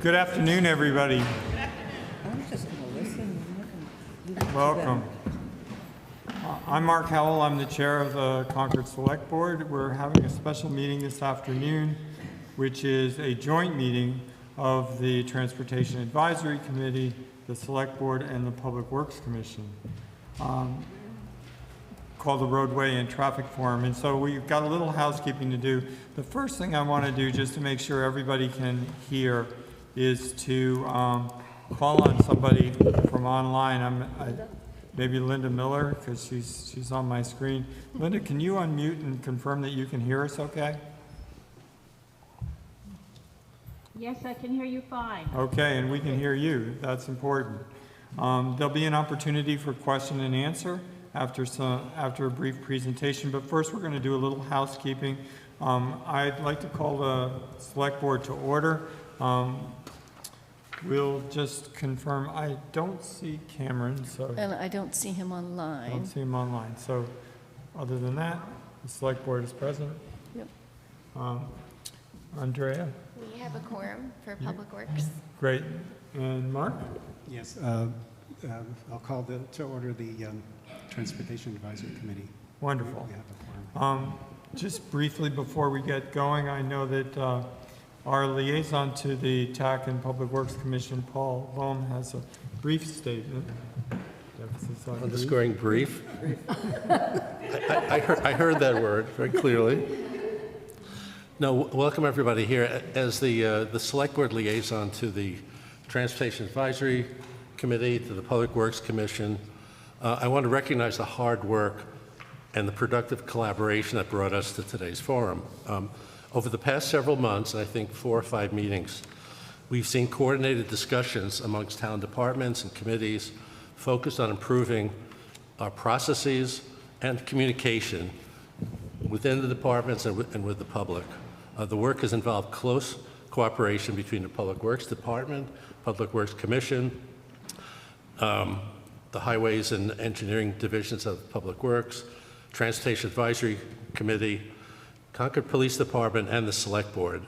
Good afternoon, everybody. I'm just going to listen. Welcome. I'm Mark Howell. I'm the chair of the Concord Select Board. We're having a special meeting this afternoon, which is a joint meeting of the Transportation Advisory Committee, the Select Board, and the Public Works Commission, called the Roadway and Traffic Forum. And so we've got a little housekeeping to do. The first thing I want to do, just to make sure everybody can hear, is to call on somebody from online. Maybe Linda Miller, because she's on my screen. Linda, can you unmute and confirm that you can hear us okay? Yes, I can hear you fine. Okay, and we can hear you. That's important. There'll be an opportunity for question and answer after a brief presentation, but first we're going to do a little housekeeping. I'd like to call the Select Board to order. We'll just confirm. I don't see Cameron, so. And I don't see him online. I don't see him online. So other than that, the Select Board is present. Yep. Andrea? We have a quorum for Public Works. Great. And Mark? Yes, I'll call to order the Transportation Advisory Committee. Wonderful. We have a quorum. Just briefly before we get going, I know that our liaison to the TAC and Public Works Commission, Paul Bohm, has a brief statement. Emphasis on Underscoring brief. I heard that word very clearly. No, welcome everybody here. As the Select Board liaison to the Transportation Advisory Committee, to the Public Works Commission, I want to recognize the hard work and the productive collaboration that brought us to today's forum. Over the past several months, I think 4 or 5 meetings, we've seen coordinated discussions amongst town departments and committees focused on improving our processes and communication within the departments and with the public. The work has involved close cooperation between the Public Works Department, Public Works Commission, the Highways and Engineering Divisions of Public Works, Transportation Advisory Committee, Concord Police Department, and the Select Board.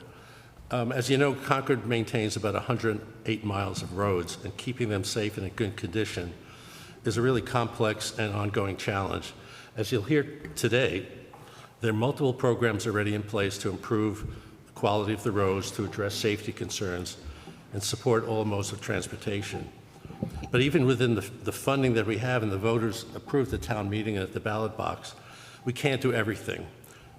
As you know, Concord maintains about 108 miles of roads, and keeping them safe and in good condition is a really complex and ongoing challenge. As you'll hear today, there are multiple programs already in place to improve the quality of the roads, to address safety concerns, and support all modes of transportation. But even within the funding that we have and the voters approved at town meeting and at the ballot box, we can't do everything.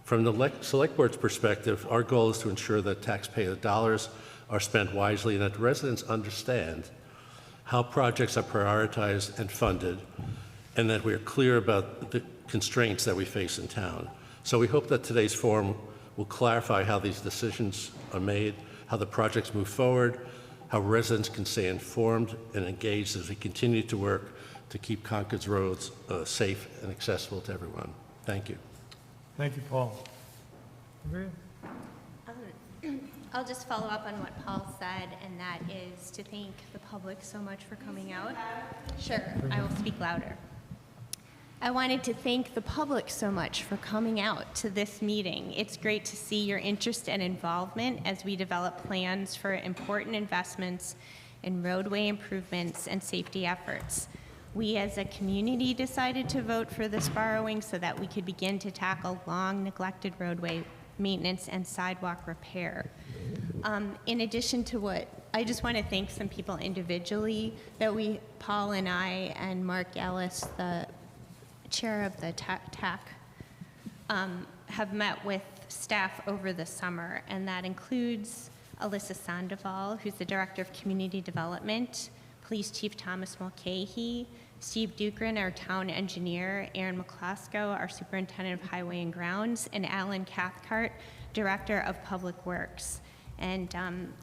From the Select Board's perspective, our goal is to ensure that taxpayer dollars are spent wisely and that residents understand how projects are prioritized and funded, and that we are clear about the constraints that we face in town. So we hope that today's forum will clarify how these decisions are made, how the projects move forward, how residents can stay informed and engaged as we continue to work to keep Concord's roads safe and accessible to everyone. Thank you. Thank you, Paul. Andrea? I'll just follow up on what Paul said, and that is to thank the public so much for coming out. Sure, I will speak louder. I wanted to thank the public so much for coming out to this meeting. It's great to see your interest and involvement as we develop plans for important investments in roadway improvements and safety efforts. We as a community decided to vote for this borrowing so that we could begin to tackle long neglected roadway maintenance and sidewalk repair. In addition to what, I just want to thank some people individually that Paul and I and Mark Ellis, the chair of the TAC, have met with staff over the summer, and that includes Alyssa Sandoval, who's the Director of Community Development, Police Chief Thomas Mulcahy, Steve Dukran, our town engineer, Aaron McClasko, our Superintendent of Highway and Grounds, and Alan Cathcart, Director of Public Works. And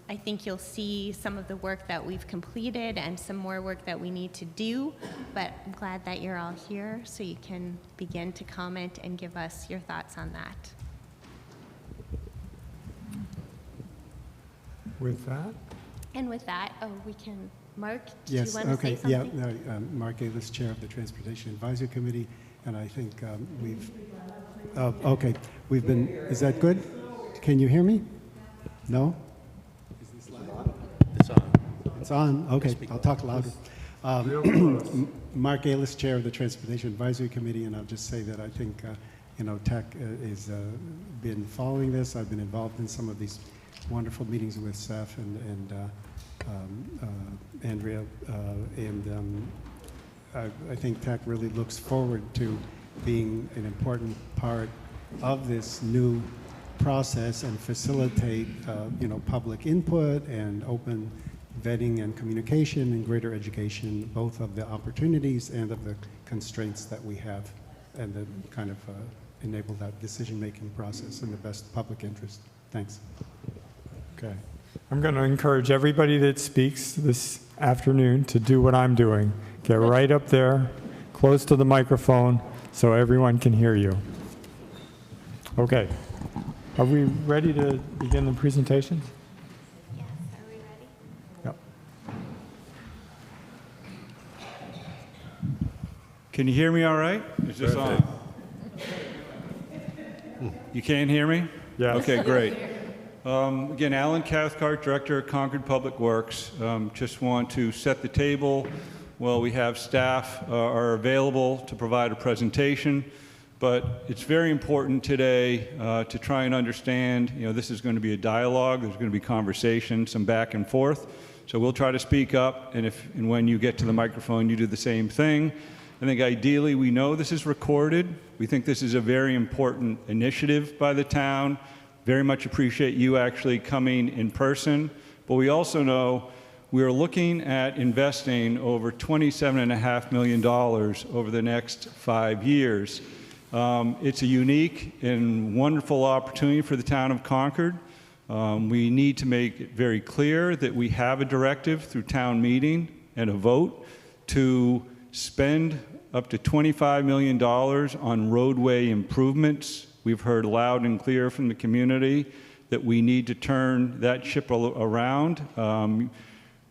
I think you'll see some of the work that we've completed and some more work that we need to do, but I'm glad that you're all here so you can begin to comment and give us your thoughts on that. With that? And with that, we can, Mark, do Yes, you want to okay, say something? yeah, no, Mark Avis, Chair of the Transportation Advisory Committee, and I think we've been, is that good? Can you hear me? No? Is this loud? it's on. Okay, I'll talk louder. Real close. Mark Ailes, Chair of the Transportation Advisory Committee, and I'll just say that I think, TAC is been following this. I've been involved in some of these wonderful meetings with staff and Andrea, I think TAC really looks forward to being an important part of this new process and facilitate, public input and open vetting and communication and greater education, both of the opportunities and of the constraints that we have, and then kind of enable that decision-making process in the best public interest. Thanks. Okay. I'm going to encourage everybody that speaks this afternoon to do what I'm doing. Get right up there, close to the microphone, so everyone can hear you. Okay. Are we ready to begin the presentations? Yes, are we ready? Yep. Can you hear me all right? Is this on? You can't hear me? Yes. Okay, great. Again, Alan Cathcart, Director of Concord Public Works. Just want to set the table. Well, we have staff are available to provide a presentation, but it's very important today to try and understand, this is going to be a dialogue, there's going to be conversation, some back and forth. So we'll try to speak up, and when you get to the microphone, you do the same thing. I think ideally we know this is recorded. We think this is a very important initiative by the town. Very much appreciate you actually coming in person. But we also know we are looking at investing over $27.5 million over the next 5 years. It's a unique and wonderful opportunity for the town of Concord. We need to make it very clear that we have a directive through town meeting and a vote to spend up to $25 million on roadway improvements. We've heard loud and clear from the community that we need to turn that ship around.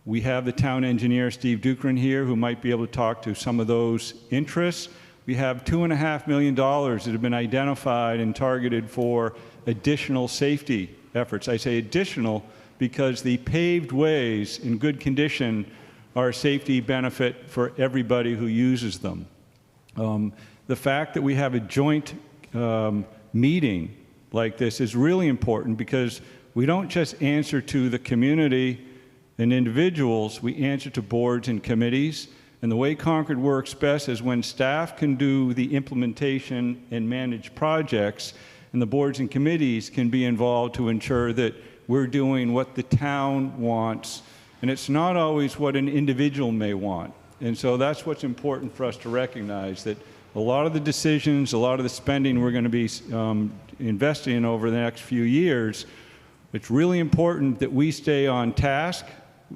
We have the town engineer, Steve Dukran, here, who might be able to talk to some of those interests. We have $2.5 million that have been identified and targeted for additional safety efforts. I say additional because the paved ways in good condition are a safety benefit for everybody who uses them. The fact that we have a joint meeting like this is really important because we don't just answer to the community and individuals, we answer to boards and committees. And the way Concord works best is when staff can do the implementation and manage projects, and the boards and committees can be involved to ensure that we're doing what the town wants. And it's not always what an individual may want. And so that's what's important for us to recognize, that a lot of the decisions, a lot of the spending we're going to be investing in over the next few years, it's really important that we stay on task.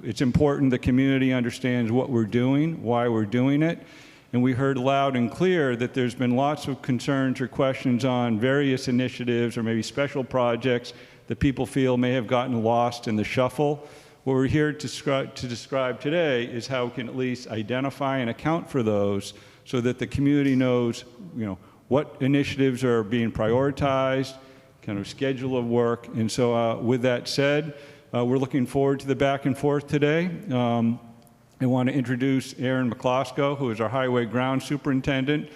It's important the community understands what we're doing, why we're doing it. And we heard loud and clear that there's been lots of concerns or questions on various initiatives or maybe special projects that people feel may have gotten lost in the shuffle. What we're here to describe today is how we can at least identify and account for those so that the community knows, what initiatives are being prioritized, kind of schedule of work. And so with that said, we're looking forward to the back and forth today. I want to introduce Aaron McCloskey, who is our Highway Ground Superintendent.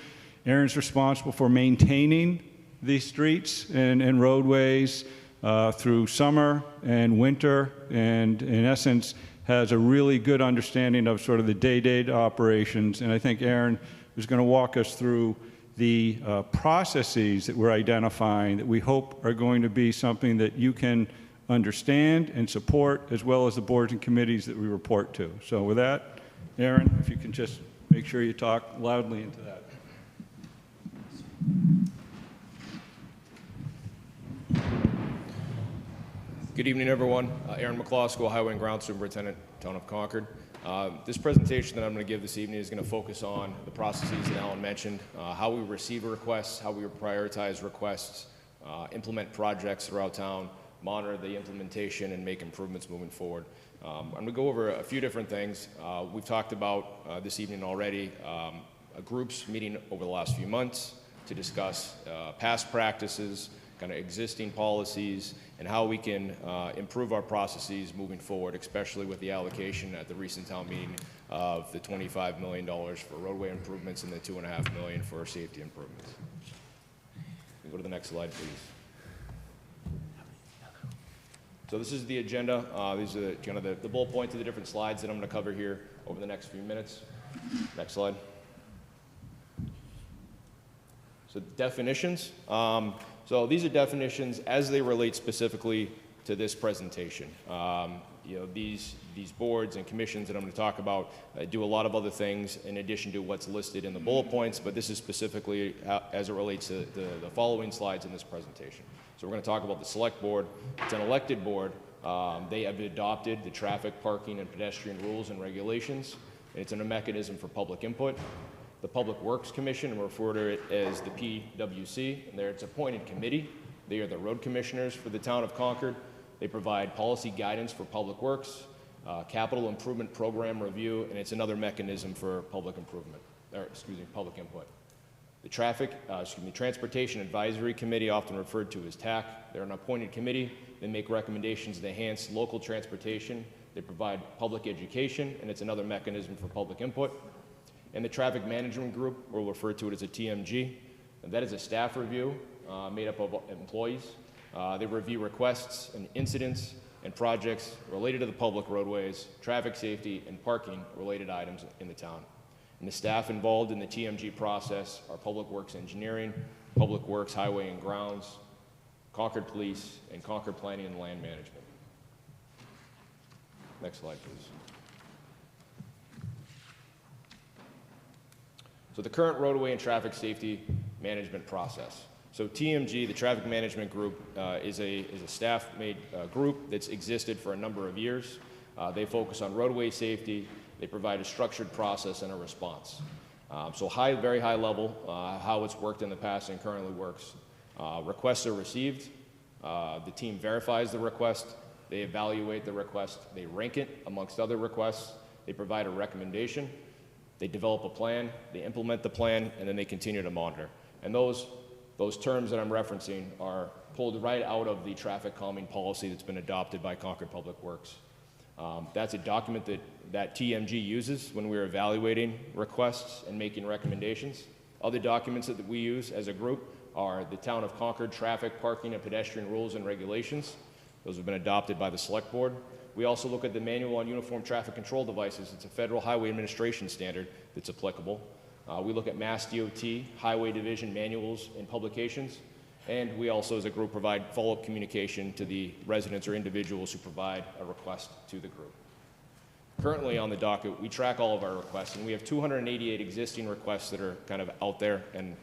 Aaron's responsible for maintaining these streets and roadways through summer and winter, and in essence has a really good understanding of sort of the day-to-day operations. And I think Aaron is going to walk us through the processes that we're identifying that we hope are going to be something that you can understand and support, as well as the boards and committees that we report to. So with that, Aaron, if you can just make sure you talk loudly into that. Good evening, everyone. Aaron McCloskey, Highway and Ground Superintendent, Town of Concord. This presentation that I'm going to give this evening is going to focus on the processes that Alan mentioned, how we receive requests, how we prioritize requests, implement projects throughout town, monitor the implementation, and make improvements moving forward. I'm going to go over a few different things. We've talked about this evening already groups meeting over the last few months to discuss past practices kind of existing policies, and how we can improve our processes moving forward, especially with the allocation at the recent town meeting of the $25 million for roadway improvements and the $2.5 million for safety improvements. Can go to the next slide, please. So this is the agenda. These are kind of the bullet points of the different slides that I'm going to cover here over the next few minutes. Next slide. So definitions. So these are definitions as they relate specifically to this presentation. You know, these boards and commissions that I'm going to talk about do a lot of other things in addition to what's listed in the bullet points, but this is specifically as it relates to the following slides in this presentation. So we're going to talk about the select board. It's an elected board. They have adopted the traffic, parking, and pedestrian rules and regulations. It's a mechanism for public input. The Public Works Commission, and we refer to it as the PWC, and there it's appointed committee. They are the road commissioners for the town of Concord. They provide policy guidance for public works, capital improvement program review, and it's another mechanism for public improvement, or public input. The Transportation Advisory Committee, often referred to as TAC, they're an appointed committee. They make recommendations that enhance local transportation. They provide public education, and it's another mechanism for public input. And the Traffic Management Group, we'll refer to it as a TMG, and that is a staff review made up of employees. They review requests and incidents and projects related to the public roadways, traffic safety, and parking related items in the town. And the staff involved in the TMG process are Public Works Engineering, Public Works Highway and Grounds, Concord Police, and Concord Planning and Land Management. Next slide, please. So the current roadway and traffic safety management process. So TMG, the Traffic Management Group, is a staff-made group that's existed for a number of years. They focus on roadway safety. They provide a structured process and a response. So very high level, how it's worked in the past and currently works. Requests are received. The team verifies the request. They evaluate the request. They rank it amongst other requests. They provide a recommendation. They develop a plan, they implement the plan, and then they continue to monitor. And those terms that I'm referencing are pulled right out of the traffic calming policy that's been adopted by Concord Public Works. That's a document that TMG uses when we're evaluating requests and making recommendations. Other documents that we use as a group are the Town of Concord Traffic, Parking, and Pedestrian Rules and Regulations. Those have been adopted by the Select Board. We also look at the Manual on Uniform Traffic Control Devices. It's a federal highway administration standard that's applicable. We look at Mass DOT, Highway Division manuals and publications. And we also, as a group, provide follow-up communication to the residents or individuals who provide a request to the group. Currently on the docket, we track all of our requests, and we have 288 existing requests that are kind of out there and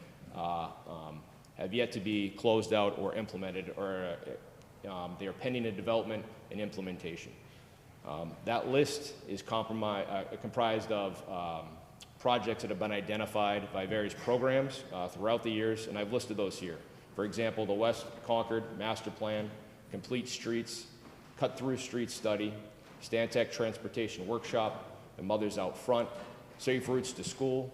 have yet to be closed out or implemented, or they are pending a development and implementation. That list is comprised of projects that have been identified by various programs throughout the years, and I've listed those here. For example, the West Concord Master Plan, Complete Streets, Cut-Through Streets Study, Stantec Transportation Workshop, the Mothers Out Front, Safe Routes to School,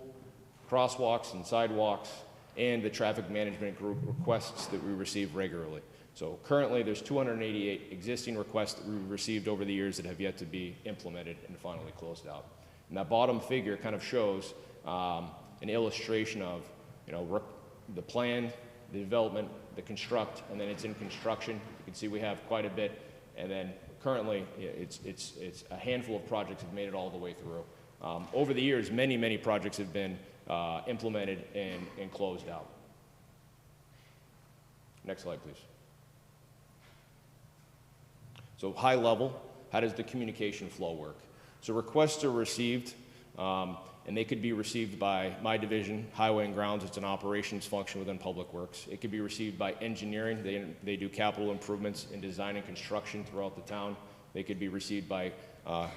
Crosswalks and Sidewalks, and the Traffic Management Group requests that we receive regularly. So currently there's 288 existing requests that we've received over the years that have yet to be implemented and finally closed out. And that bottom figure kind of shows an illustration of, the plan, the development, the construct, and then it's in construction. You can see we have quite a bit, and then currently it's a handful of projects have made it all the way through. Over the years, many projects have been implemented and closed out. Next slide, please. So high level, how does the communication flow work? So requests are received, and they could be received by my division, Highway and Grounds. It's an operations function within Public Works. It could be received by engineering. They do capital improvements in design and construction throughout the town. They could be received by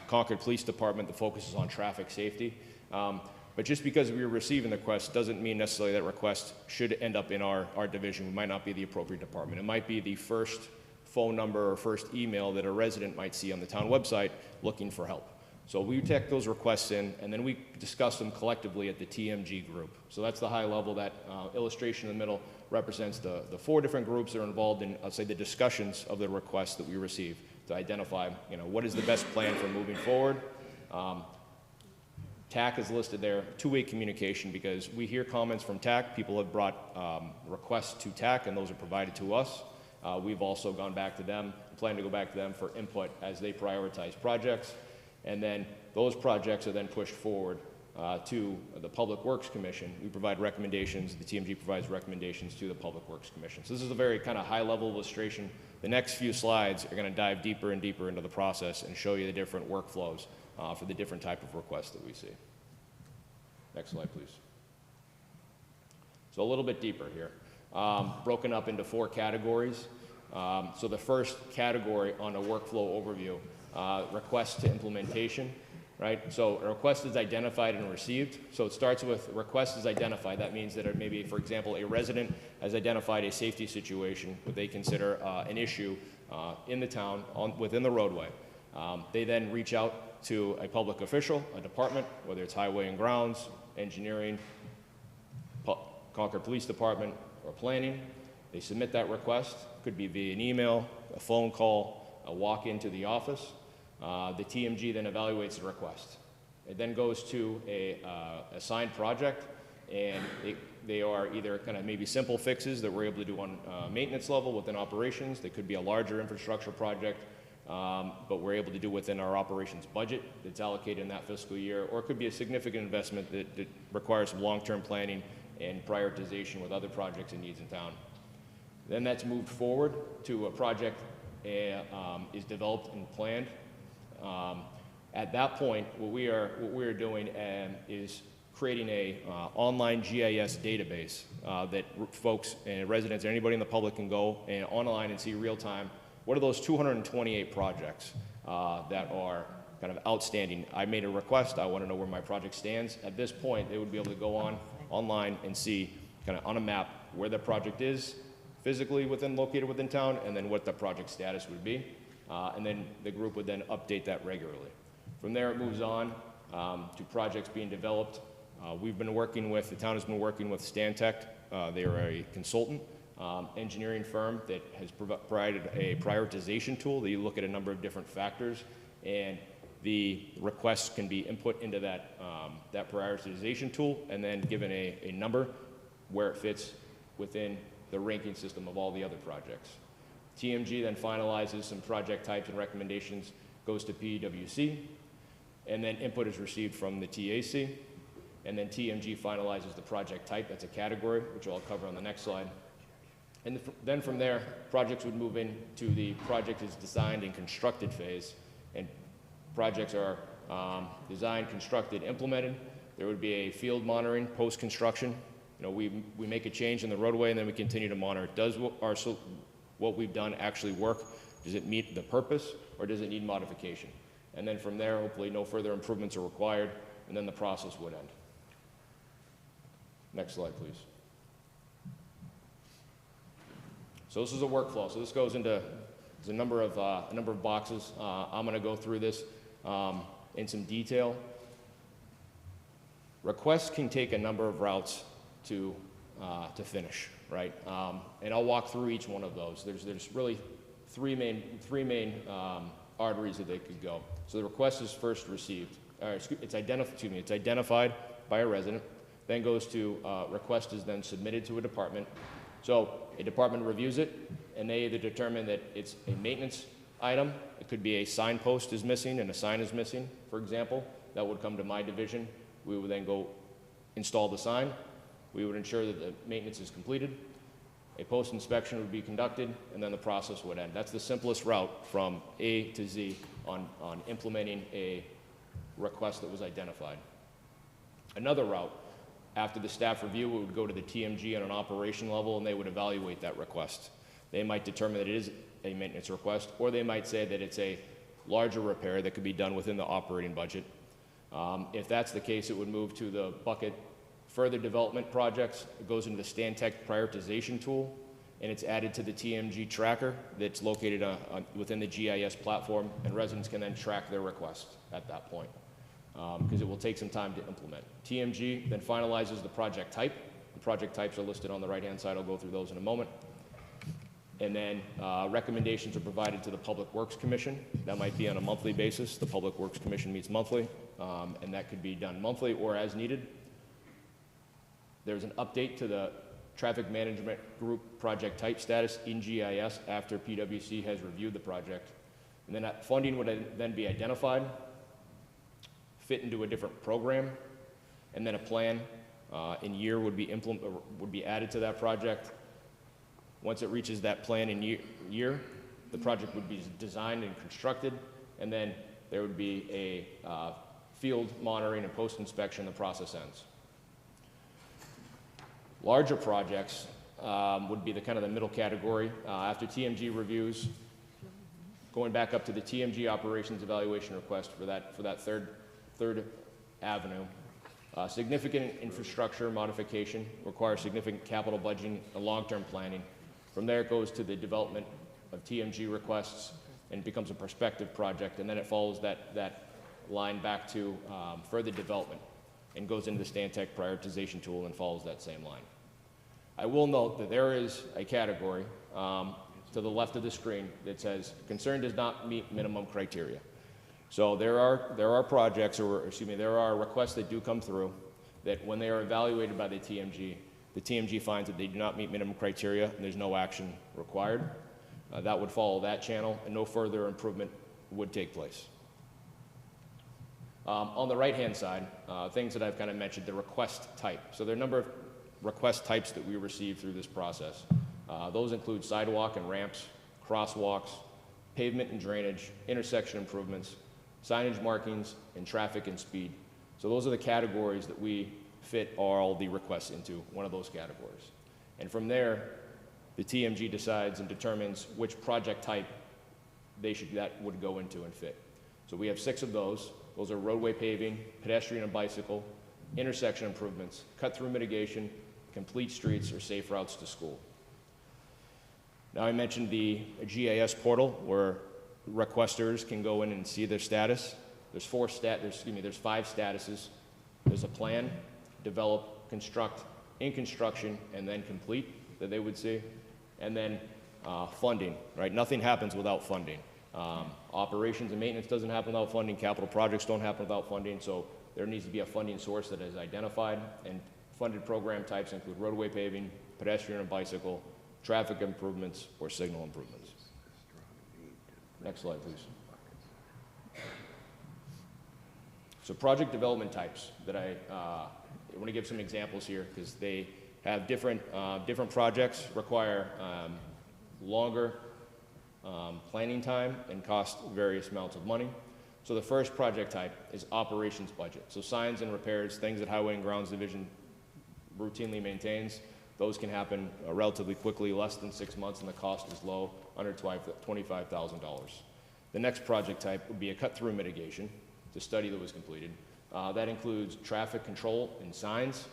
Concord Police Department that focuses on traffic safety. But just because we are receiving the request doesn't mean necessarily that request should end up in our division. We might not be the appropriate department. It might be the first phone number or first email that a resident might see on the town website looking for help. So we take those requests in, and then we discuss them collectively at the TMG group. So that's the high level. That illustration in the middle represents the 4 different groups that are involved in, I'll say, the discussions of the requests that we receive to identify, what is the best plan for moving forward. TAC is listed there, two-way communication, because we hear comments from TAC. People have brought requests to TAC, and those are provided to us. We've also gone back to them, plan to go back to them for input as they prioritize projects. And then those projects are then pushed forward to the Public Works Commission. We provide recommendations, the TMG provides recommendations to the Public Works Commission. So this is a very kind of high-level illustration. The next few slides are going to dive deeper and deeper into the process and show you the different workflows for the different type of requests that we see. Next slide, please. So a little bit deeper here, broken up into 4 categories. So the first category on a workflow overview, request to implementation, right? So a request is identified and received. So it starts with request is identified. That means that maybe, for example, a resident has identified a safety situation that they consider an issue in the town within the roadway. They then reach out to a public official, a department, whether it's Highway and Grounds, Engineering, Concord Police Department, or Planning. They submit that request. Could be via an email, a phone call, a walk into the office. The TMG then evaluates the request. It then goes to a assigned project, and they are either kind of maybe simple fixes that we're able to do on maintenance level within operations. They could be a larger infrastructure project, but we're able to do within our operations budget that's allocated in that fiscal year, or it could be a significant investment that requires some long-term planning and prioritization with other projects and needs in town. Then that's moved forward to a project is developed and planned. At that point, what we are doing is creating a online GIS database that folks and residents and anybody in the public can go and online and see real time. What are those 228 projects that are kind of outstanding? I made a request. I want to know where my project stands. At this point, they would be able to go online and see kind of on a map where the project is physically located within town, and then what the project status would be. And then the group would then update that regularly. From there, it moves on to projects being developed. The town has been working with Stantec. They are a consultant engineering firm that has provided a prioritization tool that you look at a number of different factors, and the requests can be input into that prioritization tool and then given a number where it fits within the ranking system of all the other projects. TMG then finalizes some project types and recommendations, goes to PWC, and then input is received from the TAC, and then TMG finalizes the project type. That's a category, which I'll cover on the next slide. And then from there, projects would move into the project is designed and constructed phase, and projects are designed, constructed, implemented. There would be a field monitoring post-construction. We make a change in the roadway, and then we continue to monitor. Does what we've done actually work? Does it meet the purpose, or does it need modification? And then from there, hopefully no further improvements are required, and then the process would end. Next slide, please. So this is a workflow. So this goes into a number of boxes. I'm going to go through this in some detail. Requests can take a number of routes to finish, right? And I'll walk through each one of those. There's really three main arteries that they could go. So the request is first received. It's identified by a resident, then goes to request is then submitted to a department. So a department reviews it, and they either determine that it's a maintenance item. It could be a signpost is missing and a sign is missing, for example. That would come to my division. We would then go install the sign. We would ensure that the maintenance is completed. A post-inspection would be conducted, and then the process would end. That's the simplest route from A to Z on implementing a request that was identified. Another route, after the staff review, it would go to the TMG on an operation level, and they would evaluate that request. They might determine that it is a maintenance request, or they might say that it's a larger repair that could be done within the operating budget. If that's the case, it would move to the bucket further development projects. It goes into the Stantec prioritization tool, and it's added to the TMG tracker that's located within the GIS platform, and residents can then track their request at that point, because it will take some time to implement. TMG then finalizes the project type. The project types are listed on the right-hand side. I'll go through those in a moment. And then recommendations are provided to the Public Works Commission. That might be on a monthly basis. The Public Works Commission meets monthly, and that could be done monthly or as needed. There's an update to the Traffic Management Group project type status in GIS after PwC has reviewed the project. And then that funding would then be identified, fit into a different program, and then a plan in year would be added to that project. Once it reaches that plan in year, the project would be designed and constructed, and then there would be a field monitoring and post-inspection. The process ends. Larger projects would be the kind of the middle category. After TMG reviews, going back up to the TMG operations evaluation request for that third avenue. Significant infrastructure modification requires significant capital budgeting and long-term planning. From there, it goes to the development of TMG requests and becomes a prospective project, and then it follows that line back to further development and goes into the Stantec prioritization tool and follows that same line. I will note that there is a category to the left of the screen that says concern does not meet minimum criteria. So there are projects, or excuse me, there are requests that do come through that when they are evaluated by the TMG finds that they do not meet minimum criteria and there's no action required. That would follow that channel, and no further improvement would take place. On the right-hand side, things that I've kind of mentioned, the request type. So there are a number of request types that we receive through this process. Those include sidewalk and ramps, crosswalks, pavement and drainage, intersection improvements, signage markings, and traffic and speed. So those are the categories that we fit all the requests into, one of those categories. And from there, the TMG decides and determines which project type that would go into and fit. So we have 6 of those. Those are roadway paving, pedestrian and bicycle, intersection improvements, cut-through mitigation, complete streets, or safe routes to school. Now I mentioned the GIS portal where requesters can go in and see their status. There's 5 statuses. There's a plan, develop, construct, in construction, and then complete that they would see. And then funding, right? Nothing happens without funding. Operations and maintenance doesn't happen without funding. Capital projects don't happen without funding. So there needs to be a funding source that is identified, and funded program types include roadway paving, pedestrian and bicycle, traffic improvements, or signal improvements. Next slide, please. So project development types that I want to give some examples here because they have different projects require longer planning time and cost various amounts of money. So the first project type is operations budget. So signs and repairs, things that Highway and Grounds Division routinely maintains, those can happen relatively quickly, less than 6 months, and the cost is low, under $25,000. The next project type would be a cut-through mitigation, the study that was completed. That includes traffic control and signs.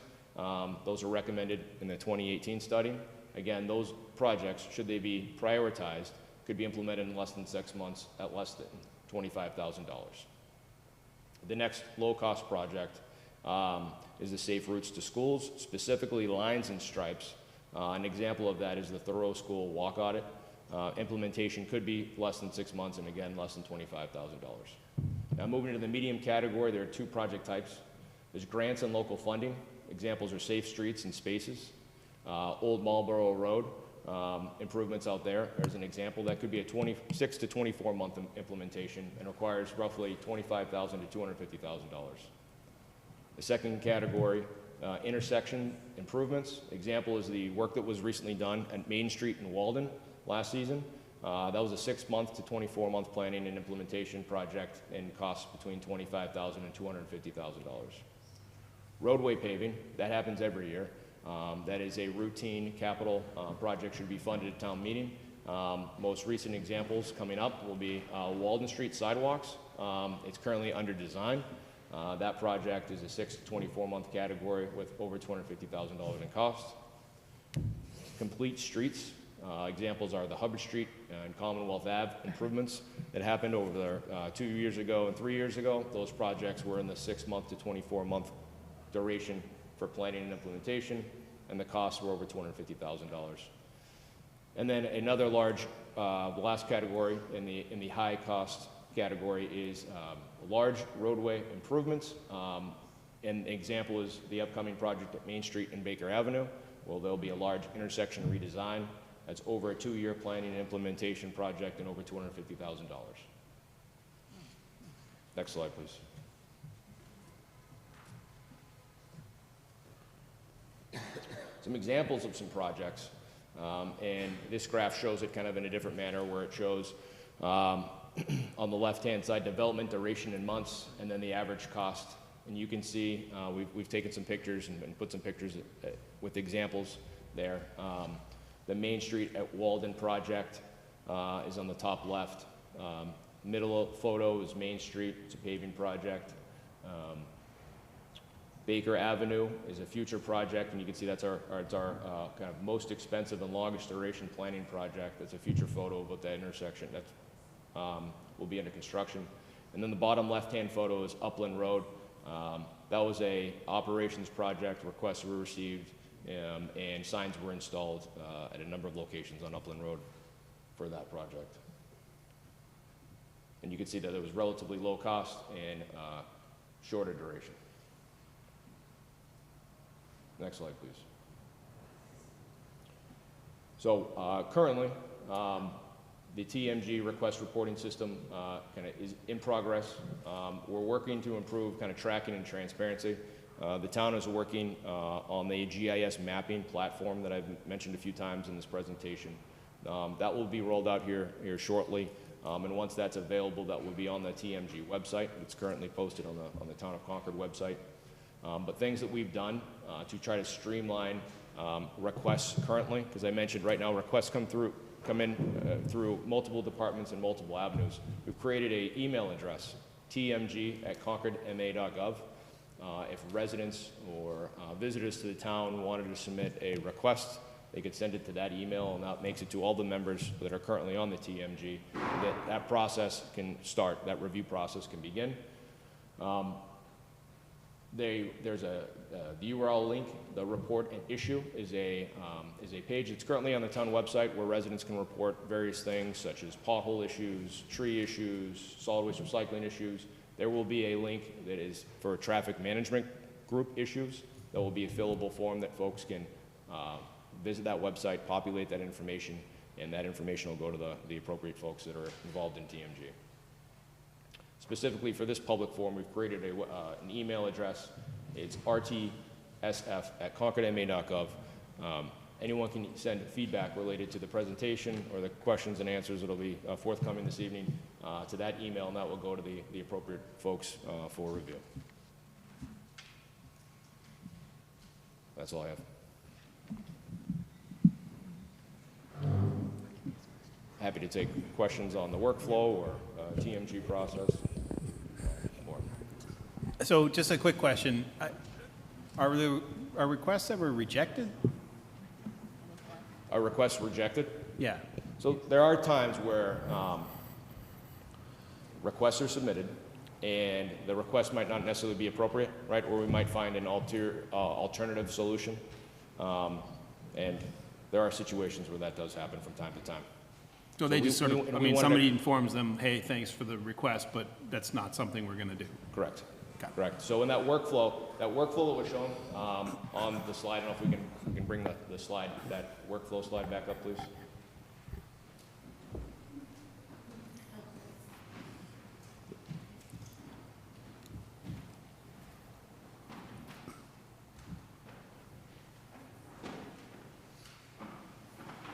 Those are recommended in the 2018 study. Again, those projects, should they be prioritized, could be implemented in less than 6 months at less than $25,000. The next low-cost project is the safe routes to schools, specifically lines and stripes. An example of that is the thorough school walk audit. Implementation could be less than 6 months, and again, less than $25,000. Now moving to the medium category, there are 2 project types. There's grants and local funding. Examples are safe streets and spaces. Old Marlborough Road, improvements out there. There's an example that could be a 26 to 24 month implementation and requires roughly $25,000 to $250,000. The second category, intersection improvements. Example is the work that was recently done at Main Street in Walden last season. That was a 6 month to 24 month planning and implementation project and costs between $25,000 and $250,000. Roadway paving, that happens every year. That is a routine capital project, should be funded at town meeting. Most recent examples coming up will be Walden Street sidewalks. It's currently under design. That project is a 6 to 24 month category with over $250,000 in cost. Complete streets. Examples are the Hubbard Street and Commonwealth Ave improvements that happened over there 2 years ago and 3 years ago. Those projects were in the 6-month to 24-month duration for planning and implementation, and the costs were over $250,000. And then another large, the last category in the high cost category is large roadway improvements. And an example is the upcoming project at Main Street and Baker Avenue. Well, there'll be a large intersection redesign. That's over a 2-year planning and implementation project and over $250,000. Next slide, please. Some examples of some projects, and this graph shows it kind of in a different manner where it shows on the left-hand side development duration in months and then the average cost. And you can see we've taken some pictures and put some pictures with examples there. The Main Street at Walden project is on the top left. Middle photo is Main Street. It's a paving project. Baker Avenue is a future project, and you can see that's our kind of most expensive and longest duration planning project. That's a future photo of what that intersection that will be under construction. And then the bottom left-hand photo is Upland Road. That was a operations project. Requests were received, and signs were installed at a number of locations on Upland Road for that project. And you can see that it was relatively low cost and shorter duration. Next slide, please. So currently, the TMG request reporting system kind of is in progress. We're working to improve kind of tracking and transparency. The town is working on the GIS mapping platform that I've mentioned a few times in this presentation. That will be rolled out here shortly. And once that's available, that will be on the TMG website. It's currently posted on the Town of Concord website. But things that we've done to try to streamline requests currently, because I mentioned right now requests come in through multiple departments and multiple avenues. We've created an email address, tmg@concordma.gov. If residents or visitors to the town wanted to submit a request, they could send it to that email, and that makes it to all the members that are currently on the TMG. That process can start, that review process can begin. There's the URL link. The report and issue is a page that's currently on the town website where residents can report various things such as pothole issues, tree issues, solid waste recycling issues. There will be a link that is for traffic management group issues. There will be a fillable form that folks can visit that website, populate that information, and that information will go to the appropriate folks that are involved in TMG. Specifically for this public forum, we've created an email address. It's rtsf@concordma.gov. Anyone can send feedback related to the presentation or the questions and answers that will be forthcoming this evening to that email, and that will go to the appropriate folks for review. That's all I have. Happy to take questions on the workflow or TMG process. So just a quick question. Are requests ever rejected? Are requests rejected? Yeah. So there are times where requests are submitted and the request might not necessarily be appropriate, right? Or we might find an alternative solution. And there are situations where that does happen from time to time. So they just sort of, I mean, somebody informs them, hey, thanks for the request, but that's not something we're going to do. Correct. Okay. Correct. So in that workflow that was shown on the slide, I don't know if we can bring the slide, that workflow slide back up, please.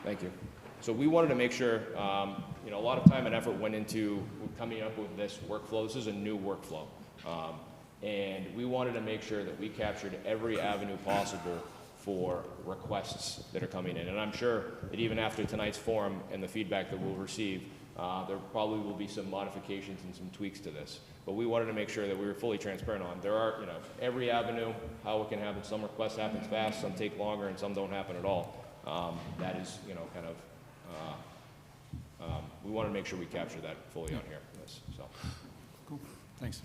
Thank you. So we wanted to make sure, a lot of time and effort went into coming up with this workflow. This is a new workflow. And we wanted to make sure that we captured every avenue possible for requests that are coming in. And I'm sure that even after tonight's forum and the feedback that we'll receive, there probably will be some modifications and some tweaks to this. But we wanted to make sure that we were fully transparent on. There are, every avenue, how it can happen. Some requests happen fast, some take longer, and some don't happen at all. That is, kind of We want to make sure we capture that fully on here. Yes, so. Cool, thanks.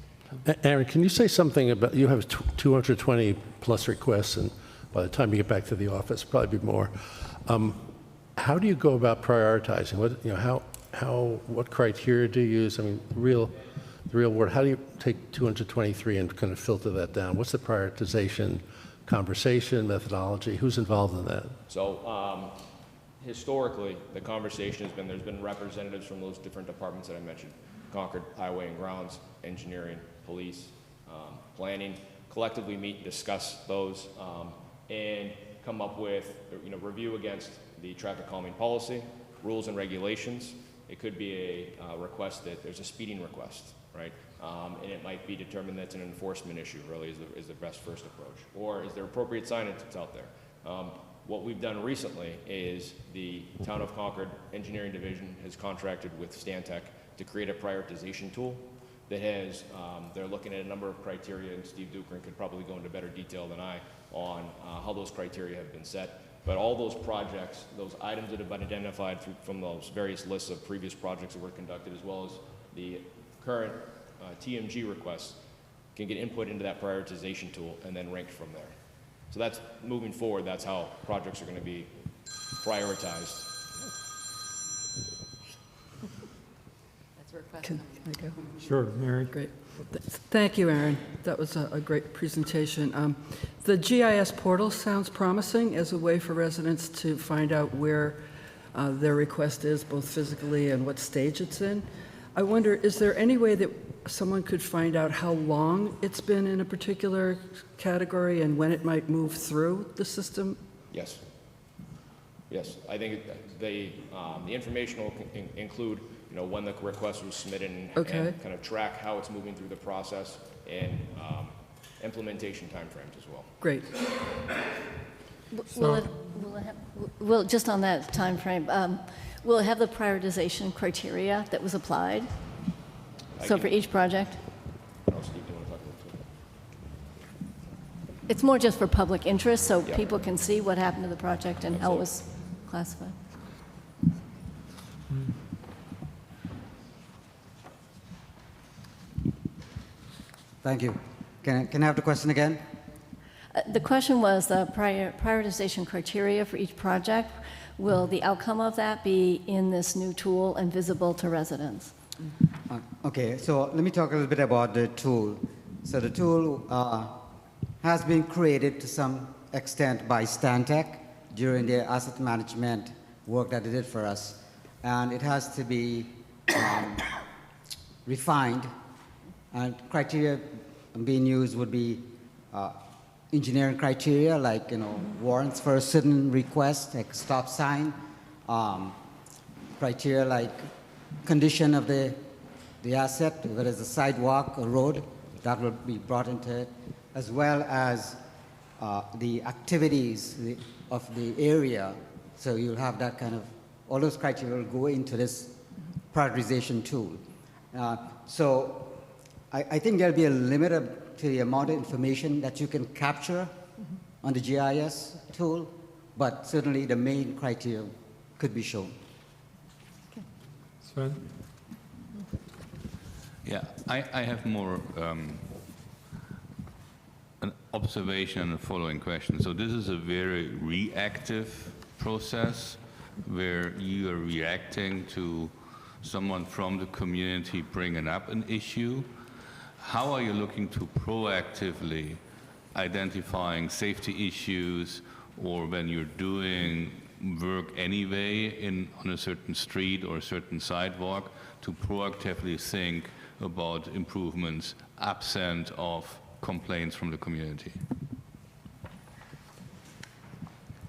Aaron, can you say something about, you have 220 plus requests, and by the time you get back to the office, probably be more. How do you go about prioritizing? What criteria do you use? I mean, the real world, how do you take 223 and kind of filter that down? What's the prioritization, conversation, methodology? Who's involved in that? So historically, the conversation has been, there's been representatives from those different departments that I mentioned, Concord, Highway and Grounds, Engineering, Police, Planning, collectively meet and discuss those and come up with, review against the traffic calming policy, rules and regulations. It could be a request that there's a speeding request, right? And it might be determined that's an enforcement issue, really, is the best first approach. Or is there appropriate signage that's out there? What we've done recently is the Town of Concord Engineering Division has contracted with Stantec to create a prioritization tool that has, they're looking at a number of criteria, and Steve Dukran could probably go into better detail than I on how those criteria have been set. But all those projects, those items that have been identified from those various lists of previous projects that were conducted, as well as the current TMG requests, can get input into that prioritization tool and then ranked from there. So that's, moving forward, that's how projects are going to be prioritized. That's a request. Can I go? Sure, Mary. Great. Thank you, Aaron. That was a great presentation. The GIS portal sounds promising as a way for residents to find out where their request is, both physically and what stage it's in. I wonder, is there any way that someone could find out how long it's been in a particular category and when it might move through the system? Yes. Yes, I think the information will include, when the request was submitted and kind of track how it's moving through the process and implementation timeframes as well. Great. Will just on that time frame, will it have the prioritization criteria that was applied? So for each project? Steve, do you want to talk about it? It's more just for public interest, so people can see what happened to the project and how it was classified. Thank you. Can I have the question again? The question was the prioritization criteria for each project. Will the outcome of that be in this new tool and visible to residents? Okay, so let me talk a little bit about the tool. So the tool has been created to some extent by Stantec during their asset management work that they did for us. And it has to be refined, and criteria being used would be engineering criteria, like warrants for a certain request, like stop sign, criteria like condition of the asset, whether it's a sidewalk or road, that will be brought into it, as well as the activities of the area. So you'll have that kind of, all those criteria will go into this prioritization tool. So I think there'll be a limit to the amount of information that you can capture on the GIS tool, but certainly the main criteria could be shown. Sven? Yeah, I have more an observation and a following question. So this is a very reactive process where you are reacting to someone from the community bringing up an issue. How are you looking to proactively identifying safety issues, or when you're doing work anyway on a certain street or a certain sidewalk, to proactively think about improvements absent of complaints from the community?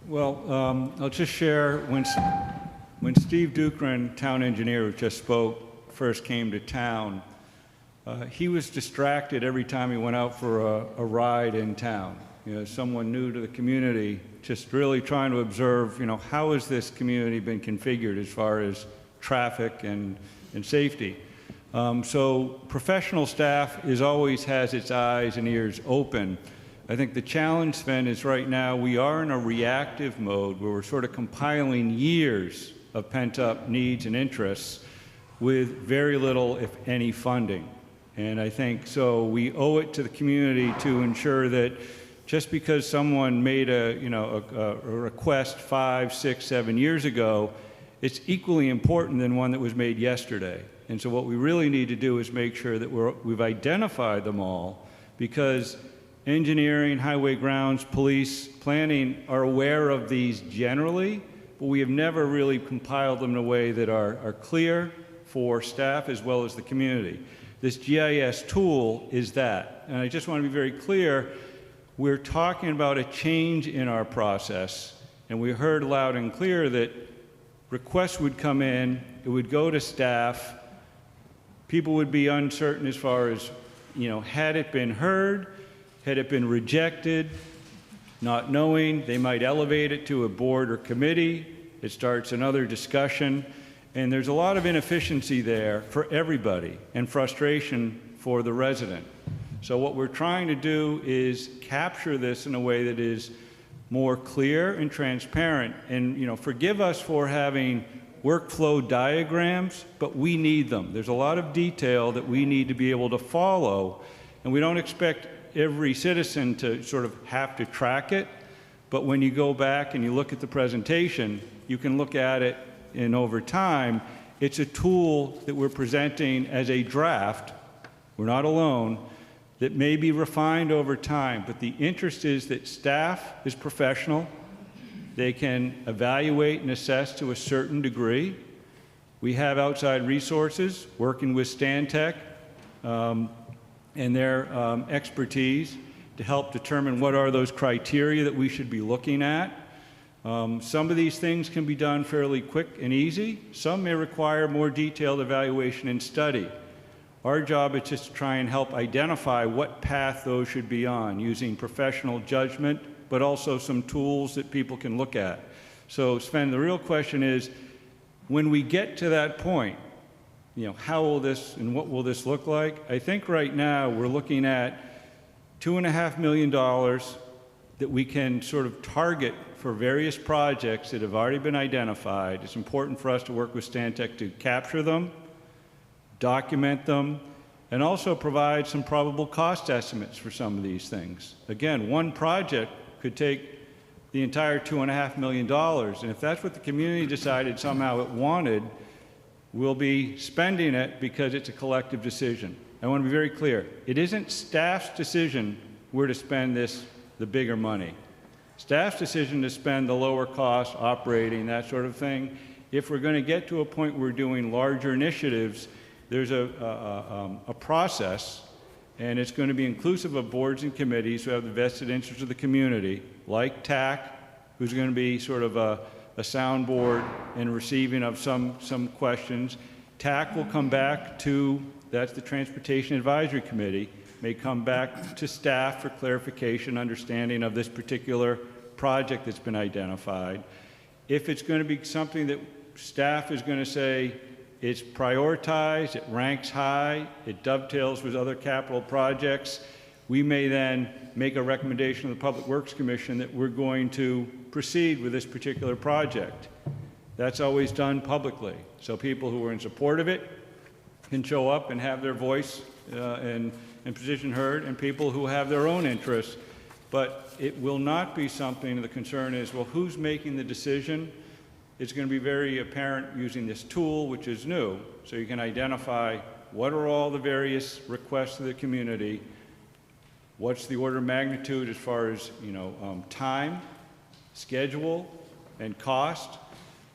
Well, I'll just share, when Steve Dukran, town engineer who just spoke, first came to town, he was distracted every time he went out for a ride in town. Someone new to the community, just really trying to observe, how has this community been configured as far as traffic and safety. So professional staff always has its eyes and ears open. I think the challenge, Sven, is right now we are in a reactive mode where we're sort of compiling years of pent-up needs and interests with very little, if any, funding. And I think so we owe it to the community to ensure that just because someone made a request 5, 6, 7 years ago, it's equally important than one that was made yesterday. And so what we really need to do is make sure that we've identified them all, because engineering, highway grounds, police, planning are aware of these generally, but we have never really compiled them in a way that are clear for staff as well as the community. This GIS tool is that. And I just want to be very clear, we're talking about a change in our process, and we heard loud and clear that requests would come in, it would go to staff, people would be uncertain as far as, had it been heard, had it been rejected, not knowing, they might elevate it to a board or committee, it starts another discussion, and there's a lot of inefficiency there for everybody and frustration for the resident. So what we're trying to do is capture this in a way that is more clear and transparent. And forgive us for having workflow diagrams, but we need them. There's a lot of detail that we need to be able to follow, and we don't expect every citizen to sort of have to track it, but when you go back and you look at the presentation, you can look at it, and over time, it's a tool that we're presenting as a draft, we're not alone, that may be refined over time, but the interest is that staff is professional, they can evaluate and assess to a certain degree. We have outside resources working with Stantec and their expertise to help determine what are those criteria that we should be looking at. Some of these things can be done fairly quick and easy. Some may require more detailed evaluation and study. Our job is just to try and help identify what path those should be on, using professional judgment, but also some tools that people can look at. So Sven, the real question is, when we get to that point, how will this and what will this look like? I think right now we're looking at $2.5 million that we can sort of target for various projects that have already been identified. It's important for us to work with Stantec to capture them, document them, and also provide some probable cost estimates for some of these things. Again, one project could take the entire $2.5 million, and if that's what the community decided somehow it wanted, we'll be spending it because it's a collective decision. I want to be very clear. It isn't staff's decision where to spend the bigger money. Staff's decision to spend the lower cost, operating, that sort of thing. If we're going to get to a point where we're doing larger initiatives, there's a process, and it's going to be inclusive of boards and committees who have the vested interest of the community, like TAC, who's going to be sort of a soundboard and receiving of some questions. TAC will come back to, that's the Transportation Advisory Committee, may come back to staff for clarification, understanding of this particular project that's been identified. If it's going to be something that staff is going to say it's prioritized, it ranks high, it dovetails with other capital projects, we may then make a recommendation to the Public Works Commission that we're going to proceed with this particular project. That's always done publicly. So people who are in support of it can show up and have their voice and position heard, and people who have their own interests. But it will not be something, the concern is, well, who's making the decision? It's going to be very apparent using this tool, which is new, so you can identify what are all the various requests of the community, what's the order of magnitude as far as time, schedule, and cost,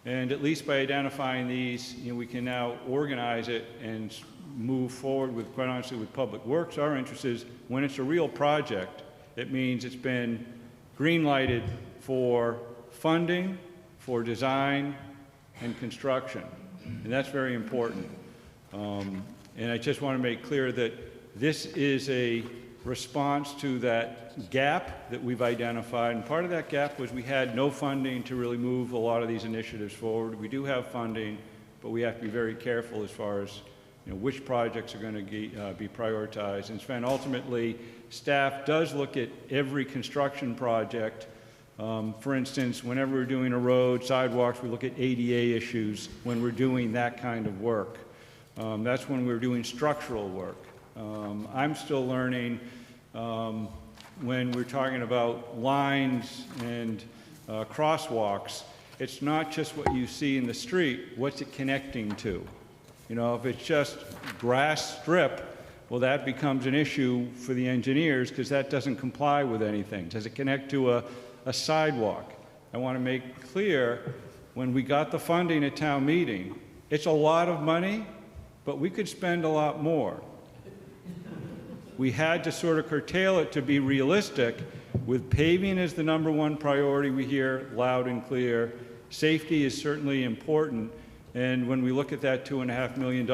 and at least by identifying these, we can now organize it and move forward with, quite honestly, with Public Works. Our interest is when it's a real project, it means it's been green-lighted for funding, for design, and construction. And that's very important. And I just want to make clear that this is a response to that gap that we've identified. And part of that gap was we had no funding to really move a lot of these initiatives forward. We do have funding, but we have to be very careful as far as which projects are going to be prioritized. And Sven, ultimately, staff does look at every construction project For instance, whenever we're doing a road, sidewalks, we look at ADA issues when we're doing that kind of work. That's when we're doing structural work. I'm still learning when we're talking about lines and crosswalks, it's not just what you see in the street, what's it connecting to? You know, if it's just grass strip, well, that becomes an issue for the engineers because that doesn't comply with anything. Does it connect to a sidewalk? I want to make clear, when we got the funding at town meeting, it's a lot of money, but we could spend a lot more. We had to sort of curtail it to be realistic, with paving as the #1 priority we hear loud and clear. Safety is certainly important, and when we look at that $2.5 million,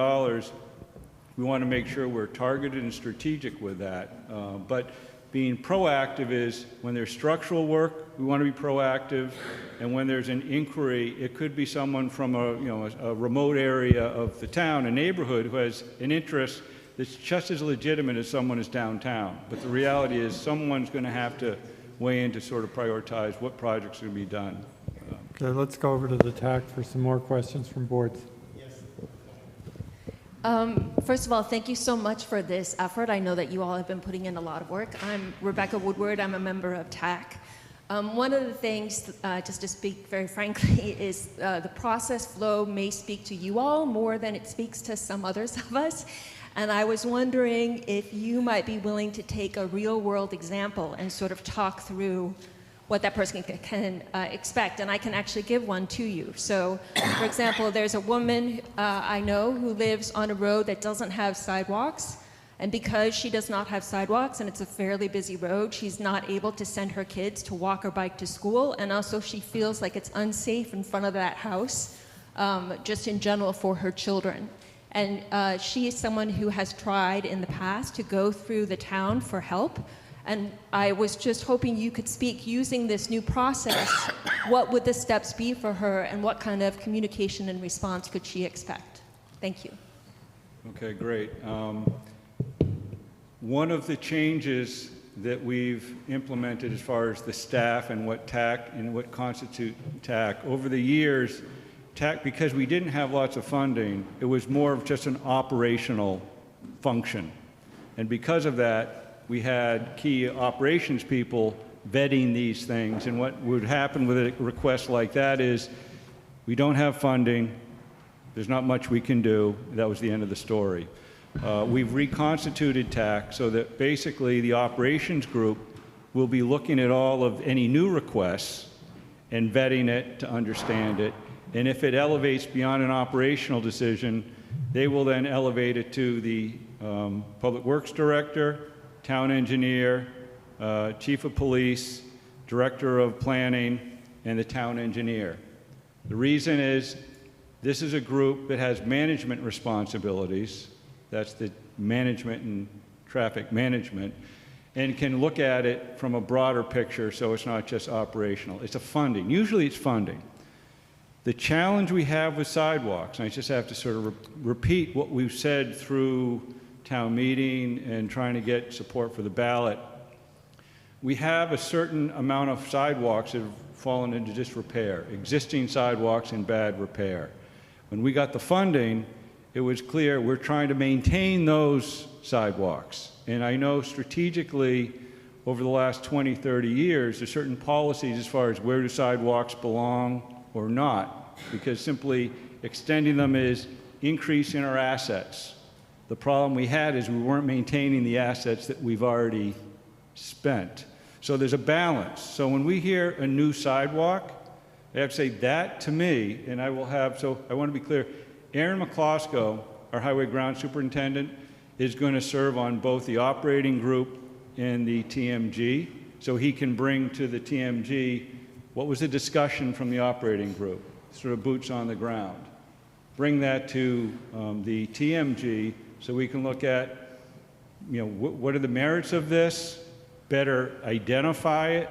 we want to make sure we're targeted and strategic with that. But being proactive is, when there's structural work, we want to be proactive, and when there's an inquiry, it could be someone from a remote area of the town, a neighborhood, who has an interest that's just as legitimate as someone is downtown. But the reality is someone's going to have to weigh in to sort of prioritize what projects are going to be done. Okay, let's go over to the TAC for some more questions from boards. First of all, thank you so much for this effort. I know that you all have been putting in a lot of work. I'm Rebecca Woodward. I'm a member of TAC. One of the things, just to speak very frankly, is the process flow may speak to you all more than it speaks to some others of us. And I was wondering if you might be willing to take a real-world example and sort of talk through what that person can expect, and I can actually give one to you. So, for example, there's a woman I know who lives on a road that doesn't have sidewalks, and because she does not have sidewalks, and it's a fairly busy road, she's not able to send her kids to walk or bike to school, and also she feels like it's unsafe in front of that house, just in general for her children. And she is someone who has tried in the past to go through the town for help. And I was just hoping you could speak, using this new process, what would the steps be for her and what kind of communication and response could she expect? Thank you. Okay, great. One of the changes that we've implemented as far as the staff and what TAC and what constitute TAC, over the years, TAC, because we didn't have lots of funding, it was more of just an operational function. And because of that, we had key operations people vetting these things. And what would happen with a request like that is, we don't have funding, there's not much we can do, that was the end of the story. We've reconstituted TAC so that basically the operations group will be looking at all of any new requests and vetting it to understand it. And if it elevates beyond an operational decision, they will then elevate it to the Public Works Director, Town Engineer, Chief of Police, Director of Planning, and the Town Engineer. The reason is, this is a group that has management responsibilities, that's the management and traffic management, and can look at it from a broader picture so it's not just operational. It's a funding. Usually it's funding. The challenge we have with sidewalks, and I just have to sort of repeat what we've said through town meeting and trying to get support for the ballot, we have a certain amount of sidewalks that have fallen into disrepair, existing sidewalks in bad repair. When we got the funding, it was clear we're trying to maintain those sidewalks. And I know strategically, over the last 20, 30 years, there's certain policies as far as where do sidewalks belong or not, because simply extending them is increasing our assets. The problem we had is we weren't maintaining the assets that we've already spent. So there's a balance. So when we hear a new sidewalk, I have to say that to me, and I will have, so I want to be clear, Aaron McCloskey, our highway ground superintendent, is going to serve on both the operating group and the TMG, so he can bring to the TMG what was the discussion from the operating group, sort of boots on the ground. Bring that to the TMG so we can look at, what are the merits of this, better identify it,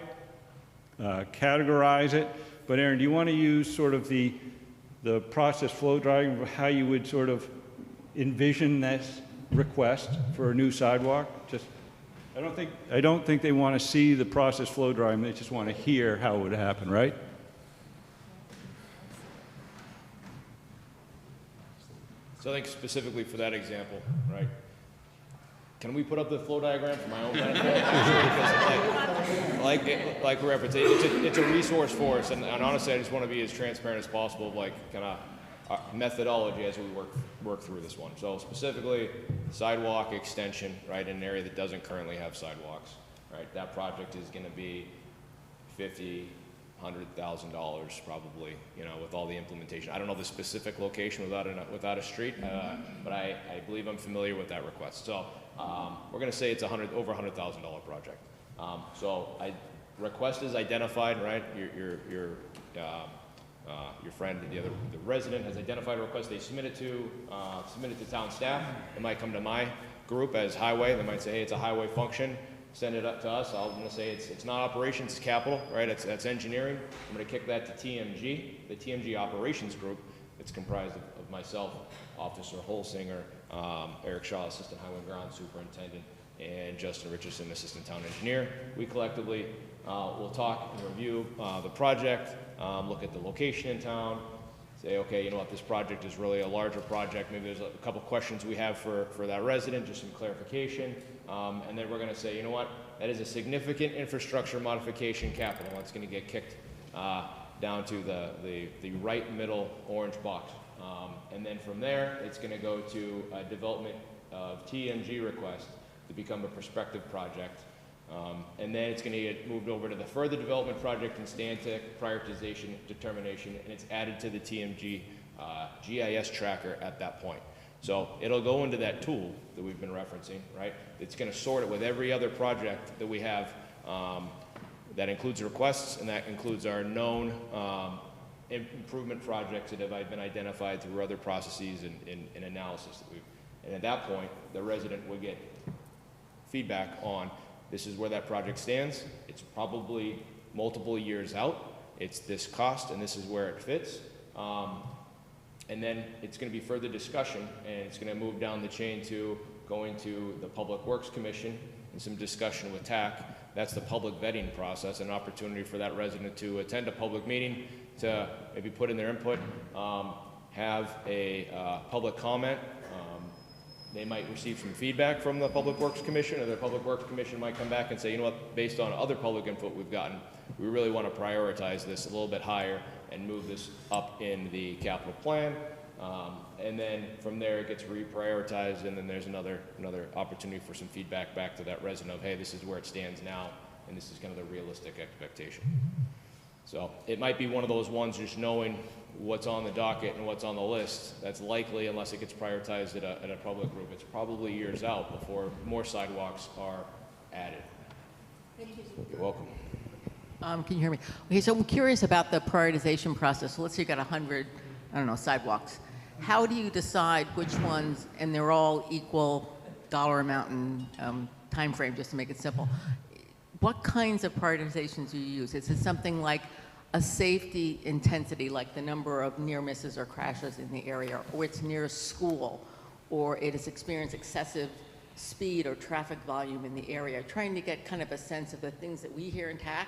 categorize it. But Aaron, do you want to use sort of the process flow diagram of how you would sort of envision this request for a new sidewalk? Just I don't think they want to see the process flow diagram, they just want to hear how it would happen, right? So I think specifically for that example, right? Can we put up the flow diagram for my own benefit? Because like reference, it's a resource for us, and honestly, I just want to be as transparent as possible, of like kind of methodology as we work through this one. So specifically, sidewalk extension, right, in an area that doesn't currently have sidewalks, right? That project is going to be $100,000 probably, you know, with all the implementation. I don't know the specific location without a street, but I believe I'm familiar with that request. So we're going to say it's over $100,000 project. So request is identified, right? Your friend, the resident has identified a request. They submit it to town staff. It might come to my group as highway. They might say, hey, it's a highway function. Send it up to us. I'm going to say it's not operations, it's capital, right? That's engineering. I'm going to kick that to TMG, the TMG operations group. It's comprised of myself, Officer Holsinger, Eric Shaw, Assistant Highway and Ground Superintendent, and Justin Richardson, Assistant Town Engineer. We collectively will talk and review the project, look at the location in town, say, okay, you know what, this project is really a larger project. Maybe there's a couple questions we have for that resident, just some clarification. And then we're going to say, you know what, that is a significant infrastructure modification capital. That's going to get kicked down to the right middle orange box. And then from there, it's going to go to a development of TMG request to become a prospective project. And then it's going to get moved over to the further development project in Stantec, prioritization, determination, and it's added to the TMG GIS tracker at that point. So it'll go into that tool that we've been referencing, right? It's going to sort it with every other project that we have that includes requests, and that includes our known improvement projects that have been identified through other processes and analysis that we've. And at that point, the resident would get feedback on this is where that project stands. It's probably multiple years out. It's this cost, and this is where it fits. And then it's going to be further discussion, and it's going to move down the chain to going to the Public Works Commission and some discussion with TAC. That's the public vetting process, an opportunity for that resident to attend a public meeting, to maybe put in their input, have a public comment. They might receive some feedback from the Public Works Commission, or the Public Works Commission might come back and say, you know what, based on other public input we've gotten, we really want to prioritize this a little bit higher and move this up in the capital plan. And then from there it gets reprioritized, and then there's another opportunity for some feedback back to that resident of, hey, this is where it stands now, and this is kind of the realistic expectation. So it might be one of those ones, just knowing what's on the docket and what's on the list, that's likely, unless it gets prioritized at a public group, it's probably years out before more sidewalks are added. Thank you. You're welcome. Can you hear me? Okay, so I'm curious about the prioritization process. So let's say you got 100, I don't know, sidewalks. How do you decide which ones, and they're all equal dollar amount and time frame, just to make it simple. What kinds of prioritizations do you use? Is it something like a safety intensity, like the number of near misses or crashes in the area, or it's near a school, or it has experienced excessive speed or traffic volume in the area? Trying to get kind of a sense of the things that we hear in TAC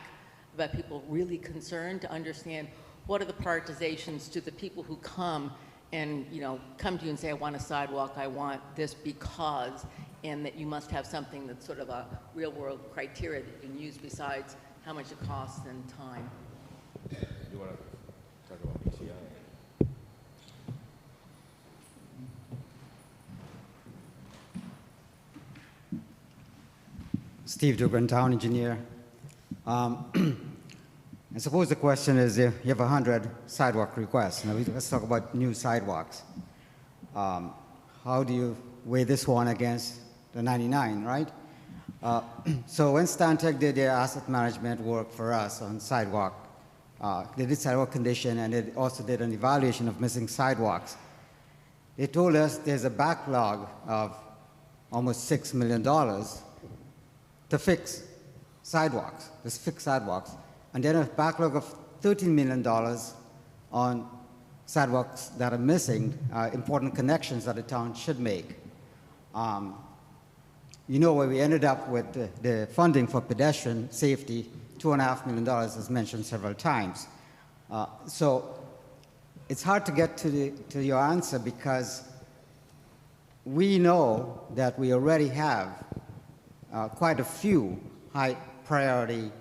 about people really concerned, to understand what are the prioritizations to the people who come and, you know, come to you and say, I want a sidewalk, I want this because, and that you must have something that's sort of a real world criteria that you can use besides how much it costs and time. You want to talk about BCI? Steve Duggan, town engineer. I suppose the question is, you have 100 sidewalk requests. Now let's talk about new sidewalks. How do you weigh this one against the 99, right? So when Stantec did their asset management work for us on sidewalk, they did sidewalk condition, and they also did an evaluation of missing sidewalks. They told us there's a backlog of almost $6 million to fix sidewalks, just fix sidewalks, and then a backlog of $13 million on sidewalks that are missing, important connections that the town should make. you know where we ended up with the funding for pedestrian safety, $2.5 million, as mentioned several times. So it's hard to get to your answer because we know that we already have quite a few high priority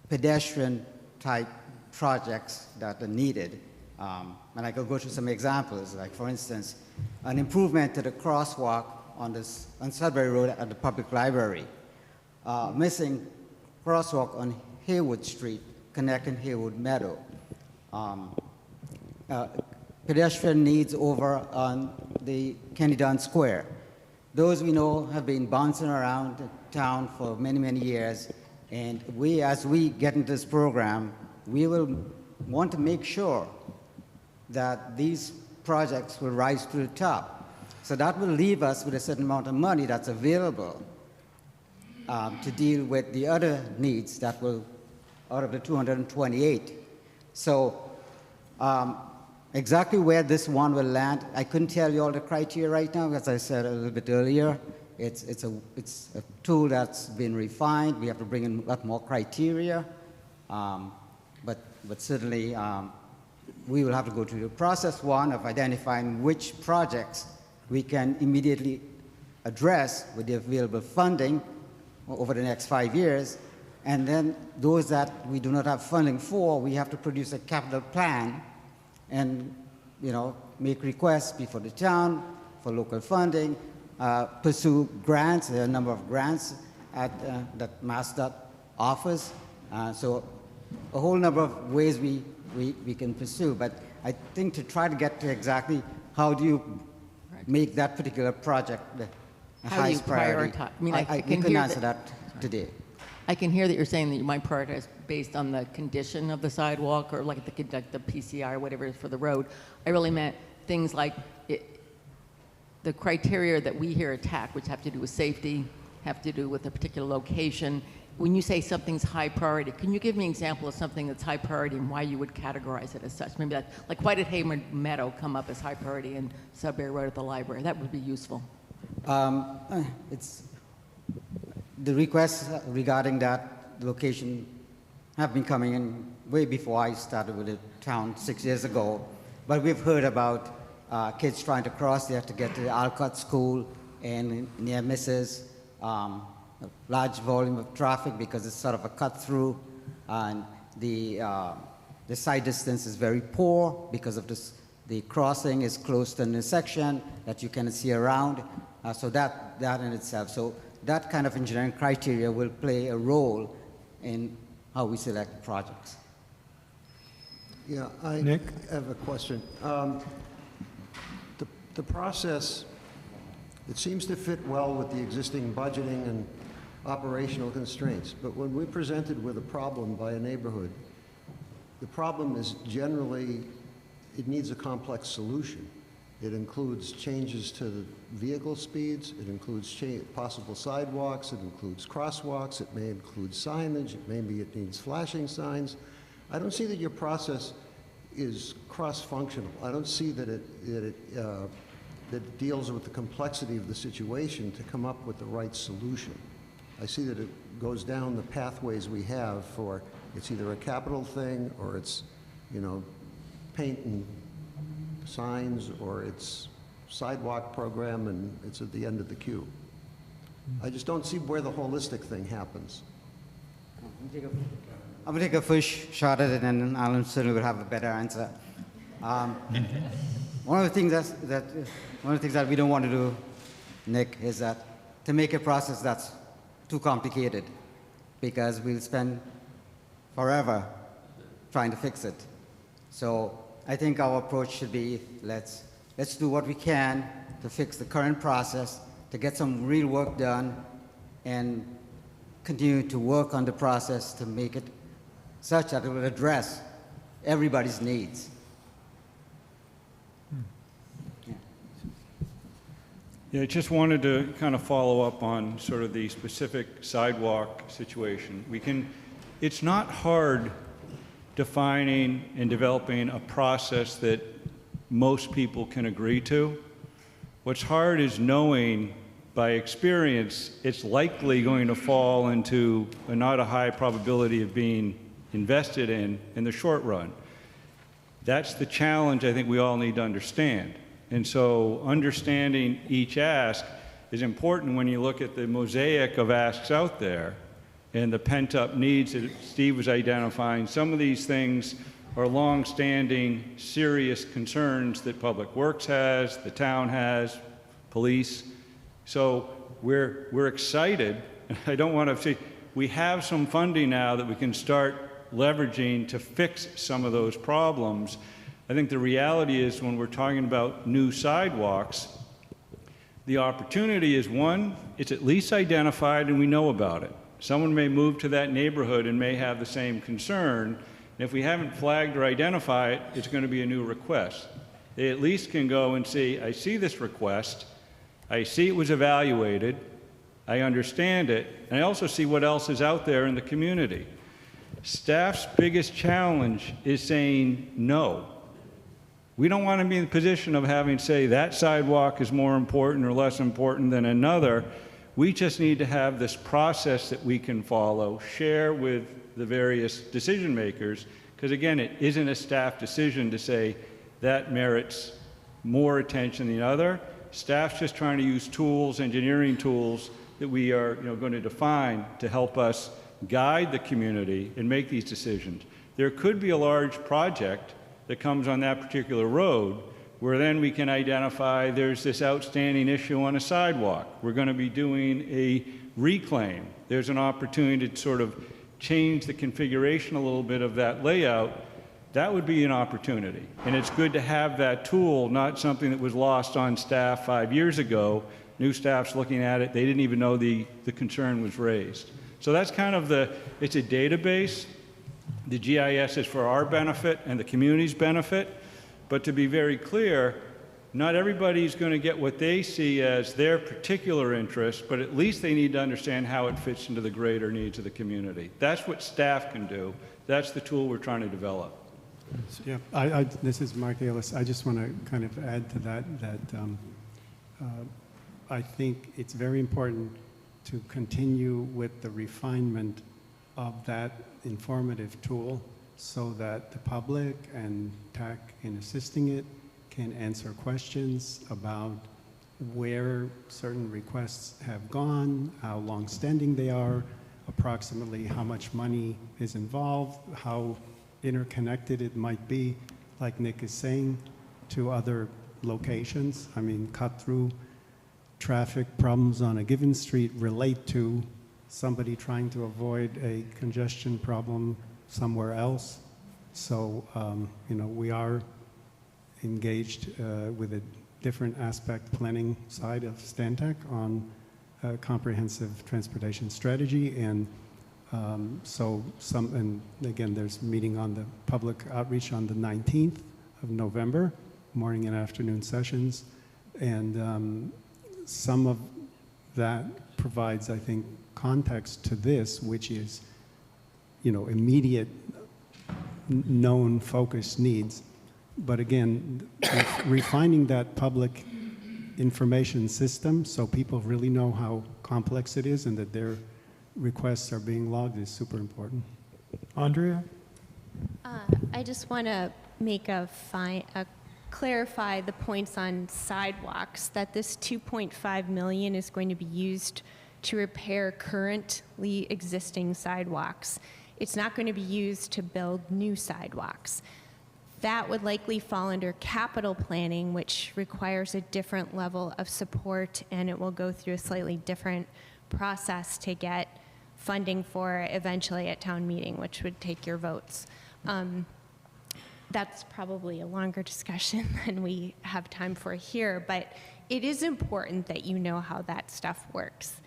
pedestrian type projects that are needed. And I could go through some examples, like for instance, an improvement to the crosswalk on Sudbury Road at the public library, missing crosswalk on Haywood Street connecting Haywood Meadow, pedestrian needs over on the Kennedy Dunn Square. Those we know have been bouncing around town for many, many years, and as we get into this program, we will want to make sure that these projects will rise to the top. So that will leave us with a certain amount of money that's available to deal with the other needs that will, out of the 228. So exactly where this one will land, I couldn't tell you all the criteria right now, as I said a little bit earlier. It's a tool that's been refined. We have to bring in a lot more criteria, but certainly we will have to go through the process, one, of identifying which projects we can immediately address with the available funding over the next 5 years, and then those that we do not have funding for, we have to produce a capital plan and, you know, make requests before the town for local funding, pursue grants. There are a number of grants that MassDOT offers. So a whole number of ways we can pursue. But I think to try to get to exactly how do you make that particular project the highest priority, prioritize? I mean, we couldn't answer that today. I can hear that you're saying that you might prioritize based on the condition of the sidewalk or like the PCI or whatever it is for the road. I really meant things like the criteria that we here at TAC, which have to do with safety, have to do with a particular location. When you say something's high priority, can you give me an example of something that's high priority and why you would categorize it as such? Maybe that, like why did Haywood Meadow come up as high priority and Sudbury Road at the library? That would be useful. The requests regarding that location have been coming in way before I started with the town 6 years ago. But we've heard about kids trying to cross there to get to the Alcott School and near misses, large volume of traffic because it's sort of a cut through, and the side distance is very poor because of this. The crossing is close to an intersection that you can see around. So that in itself. So that kind of engineering criteria will play a role in how we select projects. Yeah, I have a question. The process, it seems to fit well with the existing budgeting and operational constraints, but when we're presented with a problem by a neighborhood, the problem is generally, it needs a complex solution. It includes changes to the vehicle speeds, it includes possible sidewalks, it includes crosswalks, it may include signage, maybe it needs flashing signs. I don't see that your process is cross-functional. I don't see that it deals with the complexity of the situation to come up with the right solution. I see that it goes down the pathways we have for, it's either a capital thing or it's, you know, paint and signs, or it's sidewalk program and it's at the end of the queue. I just don't see where the holistic thing happens. I'm going to take a first shot at it, and Alan certainly will have a better answer. One of the things that we don't want to do, Nick, is that to make a process that's too complicated, because we'll spend forever trying to fix it. So I think our approach should be let's do what we can to fix the current process, to get some real work done, and continue to work on the process to make it such that it will address everybody's needs. Yeah, I just wanted to kind of follow up on sort of the specific sidewalk situation. It's not hard defining and developing a process that most people can agree to. What's hard is knowing by experience, it's likely going to fall into not a high probability of being invested in the short run. That's the challenge I think we all need to understand. And so understanding each ask is important when you look at the mosaic of asks out there and the pent-up needs that Steve was identifying. Some of these things are long-standing, serious concerns that Public Works has, the town has, police. So we're excited. I don't want to say, we have some funding now that we can start leveraging to fix some of those problems. I think the reality is when we're talking about new sidewalks, the opportunity is, one, it's at least identified and we know about it. Someone may move to that neighborhood and may have the same concern. And if we haven't flagged or identified it, it's going to be a new request. They at least can go and see, I see this request, I see it was evaluated, I understand it, and I also see what else is out there in the community. Staff's biggest challenge is saying no. We don't want to be in the position of having to say that sidewalk is more important or less important than another. We just need to have this process that we can follow, share with the various decision makers, because again, it isn't a staff decision to say that merits more attention than the other. Staff's just trying to use tools, engineering tools, that we are going to define to help us guide the community and make these decisions. There could be a large project that comes on that particular road where then we can identify there's this outstanding issue on a sidewalk. We're going to be doing a reclaim. There's an opportunity to sort of change the configuration a little bit of that layout. That would be an opportunity. And it's good to have that tool, not something that was lost on staff 5 years ago. New staff's looking at it. They didn't even know the concern was raised. So that's kind of it's a database. The GIS is for our benefit and the community's benefit. But to be very clear, not everybody's going to get what they see as their particular interest, but at least they need to understand how it fits into the greater needs of the community. That's what staff can do. That's the tool we're trying to develop. Yeah, this is Mark Ailes. I just want to kind of add to that, I think it's very important to continue with the refinement of that informative tool so that the public and TAC in assisting it can answer questions about where certain requests have gone, how long-standing they are, approximately how much money is involved, how interconnected it might be, like Nick is saying, to other locations. I mean, cut-through traffic problems on a given street relate to somebody trying to avoid a congestion problem somewhere else. So, we are engaged with a different aspect planning side of Stantec on a comprehensive transportation strategy. And and again, there's a meeting on the public outreach on the 19th of November, morning and afternoon sessions. And some of that provides, I think, context to this, which is, immediate known focus needs. But again, refining that public information system so people really know how complex it is and that their requests are being logged is super important. Andrea? I just want to make clarify the points on sidewalks, that this $2.5 million is going to be used to repair currently existing sidewalks. It's not going to be used to build new sidewalks. That would likely fall under capital planning, which requires a different level of support, and it will go through a slightly different process to get funding for eventually at town meeting, which would take your votes. That's probably a longer discussion than we have time for here, but it is important that you know how that stuff works.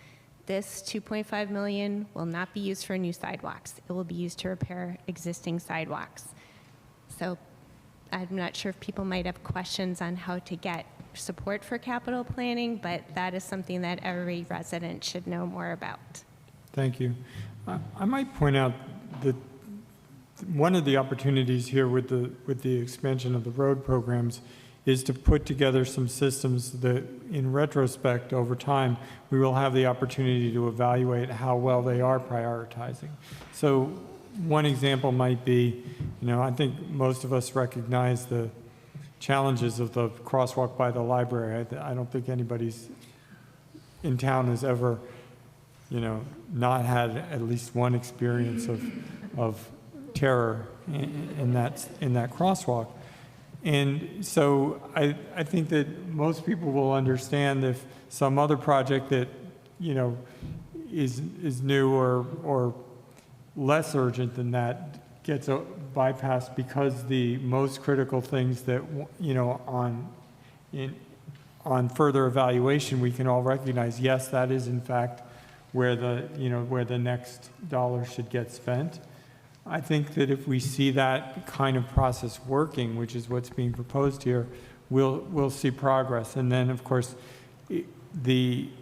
This $2.5 million will not be used for new sidewalks. It will be used to repair existing sidewalks. So I'm not sure if people might have questions on how to get support for capital planning, but that is something that every resident should know more about. Thank you. I might point out that one of the opportunities here with the expansion of the road programs is to put together some systems that, in retrospect, over time, we will have the opportunity to evaluate how well they are prioritizing. So one example might be, I think most of us recognize the challenges of the crosswalk by the library. I don't think anybody's in town has ever, not had at least one experience of terror in that crosswalk. And so I think that most people will understand if some other project that, is new or less urgent than that gets bypassed because the most critical things that, on further evaluation, we can all recognize, yes, that is in fact where the next dollar should get spent. I think that if we see that kind of process working, which is what's being proposed here, we'll see progress. And then, of course,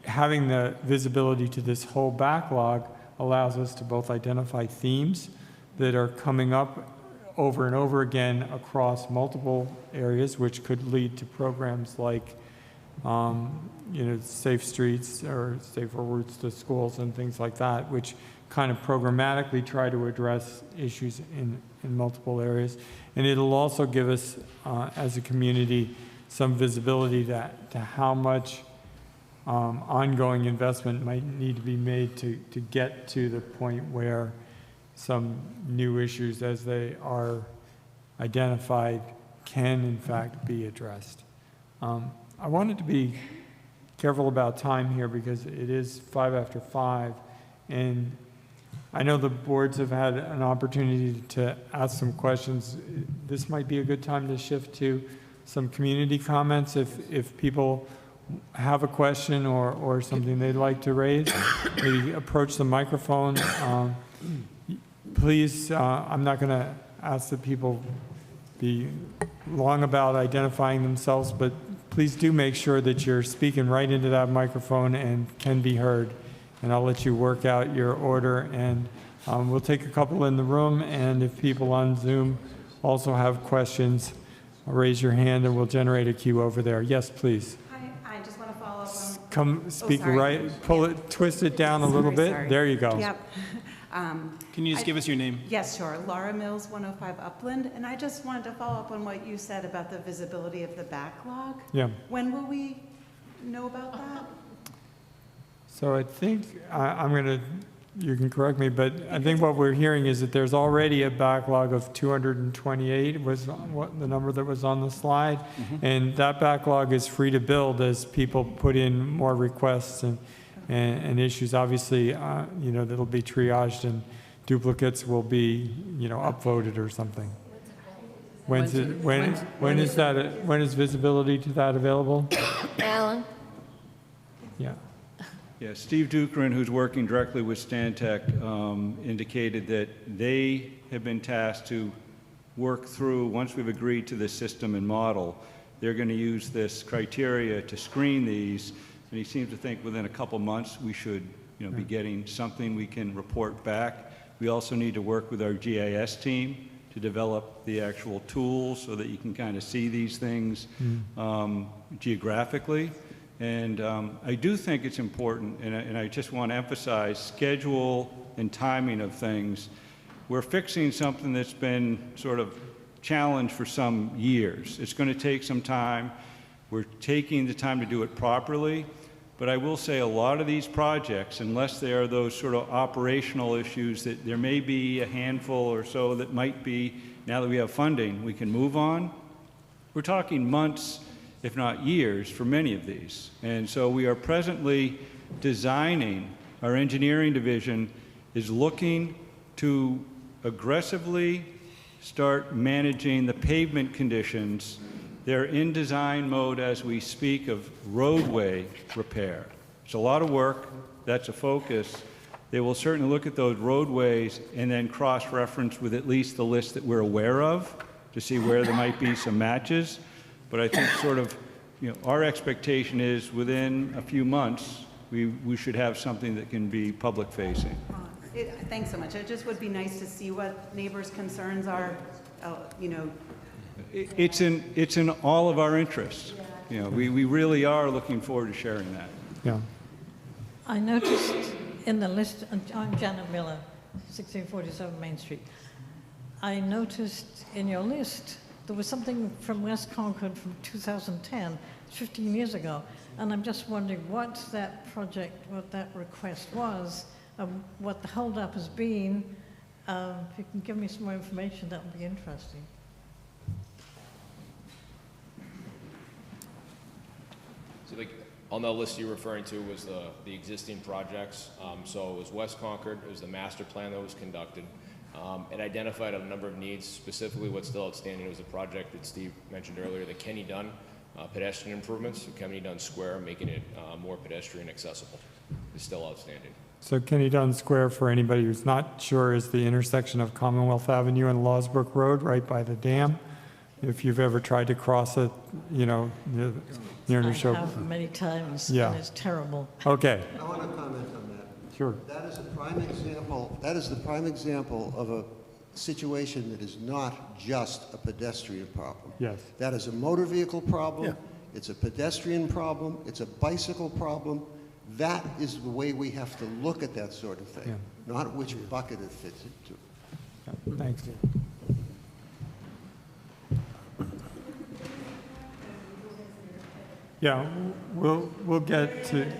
having the visibility to this whole backlog allows us to both identify themes that are coming up over and over again across multiple areas, which could lead to programs like, safe streets or safer routes to schools and things like that, which kind of programmatically try to address issues in multiple areas. And it'll also give us, as a community, some visibility to how much ongoing investment might need to be made to get to the point where some new issues, as they are identified, can in fact be addressed. I wanted to be careful about time here because it is 5 after 5, and I know the boards have had an opportunity to ask some questions. This might be a good time to shift to some community comments if people have a question or something they'd like to raise. Maybe approach the microphone. Please, I'm not going to ask that people be long about identifying themselves, but please do make sure that you're speaking right into that microphone and can be heard. And I'll let you work out your order. And we'll take a couple in the room. And if people on Zoom also have questions, raise your hand and we'll generate a queue over there. Yes, please. Hi, I just want to follow up on... Come speak right, pull it, twist it down a little bit. Sorry. There you go. Yep. Can you just give us your name? Yes, sure. Laura Mills, 105 Upland. And I just wanted to follow up on what you said about the visibility of the backlog. Yeah. When will we know about that? So I think you can correct me, but I think what we're hearing is that there's already a backlog of 228 was what the number that was on the slide. Mm-hmm. And that backlog is free to build as people put in more requests and issues. Obviously, that'll be triaged and duplicates will be, upvoted or something. When is visibility to that available? Alan? Yeah. Yeah, Steve Dukran, who's working directly with Stantec, indicated that they have been tasked to work through, once we've agreed to this system and model, they're going to use this criteria to screen these. And he seems to think within a couple months we should be getting something we can report back. We also need to work with our GIS team to develop the actual tools so that you can kind of see these things geographically. And I do think it's important, and I just want to emphasize schedule and timing of things. We're fixing something that's been sort of challenged for some years. It's going to take some time. We're taking the time to do it properly. But I will say a lot of these projects, unless they are those sort of operational issues that there may be a handful or so that might be, now that we have funding, we can move on. We're talking months, if not years, for many of these. And so we are presently designing, our engineering division is looking to aggressively start managing the pavement conditions. They're in design mode as we speak of roadway repair. It's a lot of work, that's a focus. They will certainly look at those roadways and then cross-reference with at least the list that we're aware of to see where there might be some matches. But I think sort of, our expectation is within a few months, we should have something that can be public-facing. Thanks so much. It just would be nice to see what neighbors' concerns are, it's in all of our interests. You know, we really are looking forward to sharing that. Yeah. I noticed in the list, I'm Janet Miller, 1647 Main Street. I noticed in your list there was something from West Concord from 2010, 15 years ago, and I'm just wondering what that project, what that request was, what the holdup has been. If you can give me some more information, that would be interesting. So on the list you're referring to was the existing projects. So it was West Concord, it was the master plan that was conducted. It identified a number of needs, specifically what's still outstanding was a project that Steve mentioned earlier, the Kenny Dunn pedestrian improvements, so Kenny Dunn Square, making it more pedestrian accessible, is still outstanding. So Kenny Dunn Square, for anybody who's not sure, is the intersection of Commonwealth Avenue and Lawsbrook Road, right by the dam. If you've ever tried to cross it, you know, the I have many times, Yeah. and it's terrible. Okay. I want to comment on that. Sure. That is a prime example, that is the prime example of a situation that is not just a pedestrian problem. Yes. That is a motor vehicle problem, it's a pedestrian problem, it's a bicycle problem. That is the way we have to look at that sort of thing, not which bucket it fits into. Thanks. Yeah, we'll get to,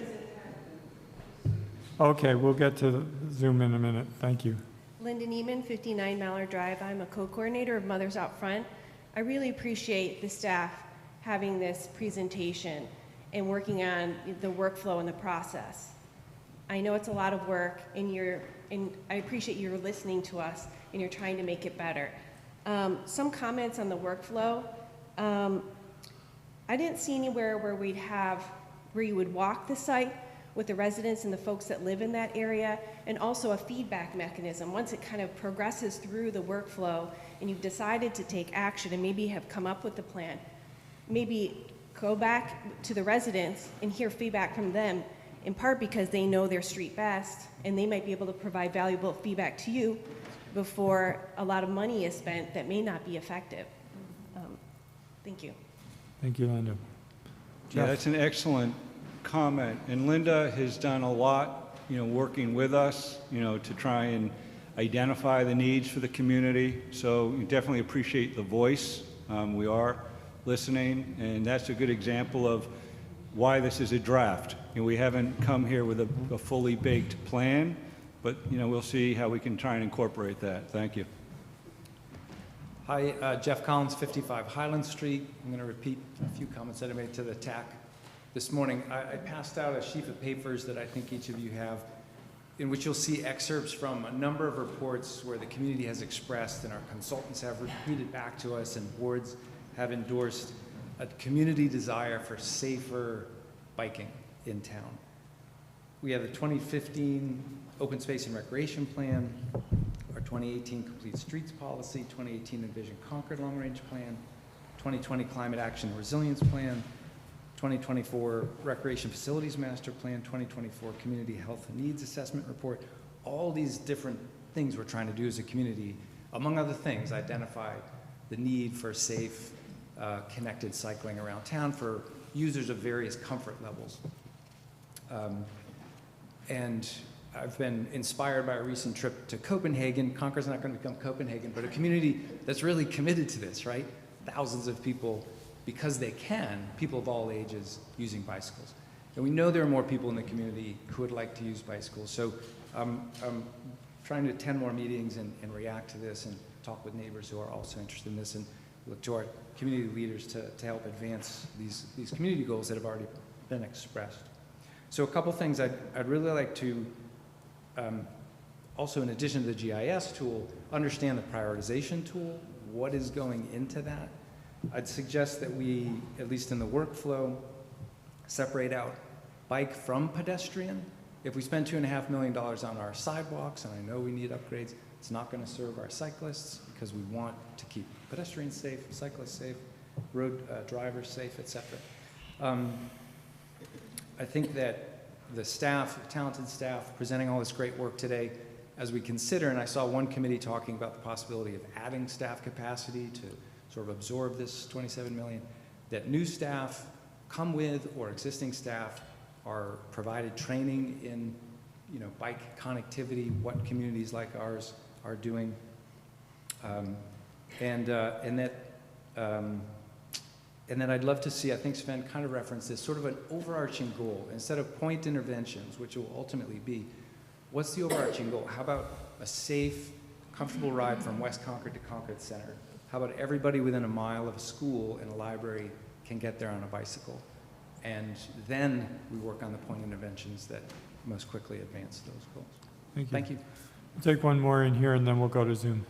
okay, we'll get to Zoom in a minute. Thank you. Linda Neiman, 59 Mallard Drive. I'm a co-coordinator of Mothers Out Front. I really appreciate the staff having this presentation and working on the workflow and the process. I know it's a lot of work, and I appreciate you're listening to us and you're trying to make it better. Some comments on the workflow. I didn't see anywhere where you would walk the site with the residents and the folks that live in that area, and also a feedback mechanism. Once it kind of progresses through the workflow and you've decided to take action and maybe have come up with a plan, maybe go back to the residents and hear feedback from them, in part because they know their street best and they might be able to provide valuable feedback to you before a lot of money is spent that may not be effective. Thank you. Thank you, Linda. Yeah, that's an excellent comment. And Linda has done a lot, you know, working with us, you know, to try and identify the needs for the community. So we definitely appreciate the voice. We are listening, and that's a good example of why this is a draft. You know, we haven't come here with a fully baked plan, but, you know, we'll see how we can try and incorporate that. Thank you. Hi, Jeff Collins, 55 Highland Street. I'm going to repeat a few comments that I made to the TAC this morning. I passed out a sheaf of papers that I think each of you have, in which you'll see excerpts from a number of reports where the community has expressed and our consultants have repeated back to us and boards have endorsed a community desire for safer biking in town. We have the 2015 Open Space and Recreation Plan, our 2018 Complete Streets Policy, 2018 Envision Concord Long Range Plan, 2020 Climate Action and Resilience Plan, 2024 Recreation Facilities Master Plan, 2024 Community Health Needs Assessment Report. All these different things we're trying to do as a community, among other things, identify the need for safe, connected cycling around town for users of various comfort levels. And I've been inspired by a recent trip to Copenhagen. Concord's not going to become Copenhagen, but a community that's really committed to this, right? Thousands of people, because they can, people of all ages using bicycles. And we know there are more people in the community who would like to use bicycles. So I'm trying to attend more meetings and react to this and talk with neighbors who are also interested in this and look to our community leaders to help advance these community goals that have already been expressed. So a couple things I'd really like to, also in addition to the GIS tool, understand the prioritization tool. What is going into that? I'd suggest that we, at least in the workflow, separate out bike from pedestrian. If we spend $2.5 million on our sidewalks, and I know we need upgrades, it's not going to serve our cyclists because we want to keep pedestrians safe, cyclists safe, road drivers safe, etc. I think that the staff, talented staff, presenting all this great work today, as we consider, and I saw one committee talking about the possibility of adding staff capacity to sort of absorb this 27 million, that new staff come with or existing staff are provided training in, bike connectivity, what communities like ours are doing, and then I'd love to see, I think Sven kind of referenced this, sort of an overarching goal. Instead of point interventions, which will ultimately be, what's the overarching goal? How about a safe, comfortable ride from West Concord to Concord Center? How about everybody within a mile of a school and a library can get there on a bicycle? And then we work on the point interventions that most quickly advance those goals. Thank you. Thank you. We'll take one more in here and then we'll go to Zoom.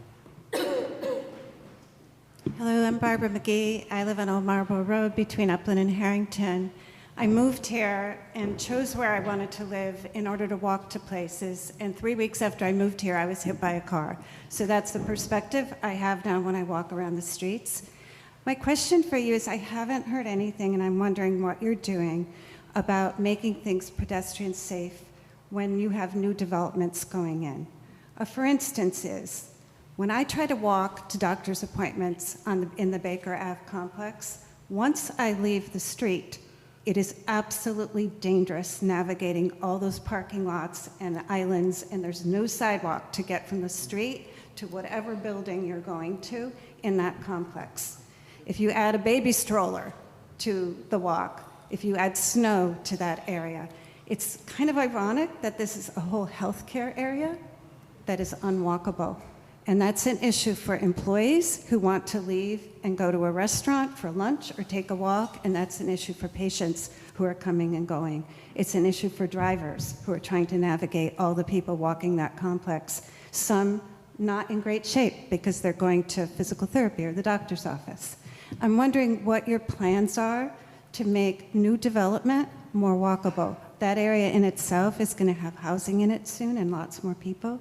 Hello, I'm Barbara McGee. I live on Old Marlborough Road between Upland and Harrington. I moved here and chose where I wanted to live in order to walk to places. And 3 weeks after I moved here, I was hit by a car. So that's the perspective I have now when I walk around the streets. My question for you is, I haven't heard anything, and I'm wondering what you're doing about making things pedestrian safe when you have new developments going in. For instance is, when I try to walk to doctor's appointments in the Baker Ave complex, once I leave the street, it is absolutely dangerous navigating all those parking lots and islands, and there's no sidewalk to get from the street to whatever building you're going to in that complex. If you add a baby stroller to the walk, if you add snow to that area, it's kind of ironic that this is a whole healthcare area that is unwalkable. And that's an issue for employees who want to leave and go to a restaurant for lunch or take a walk, and that's an issue for patients who are coming and going. It's an issue for drivers who are trying to navigate all the people walking that complex, some not in great shape because they're going to physical therapy or the doctor's office. I'm wondering what your plans are to make new development more walkable. That area in itself is going to have housing in it soon and lots more people.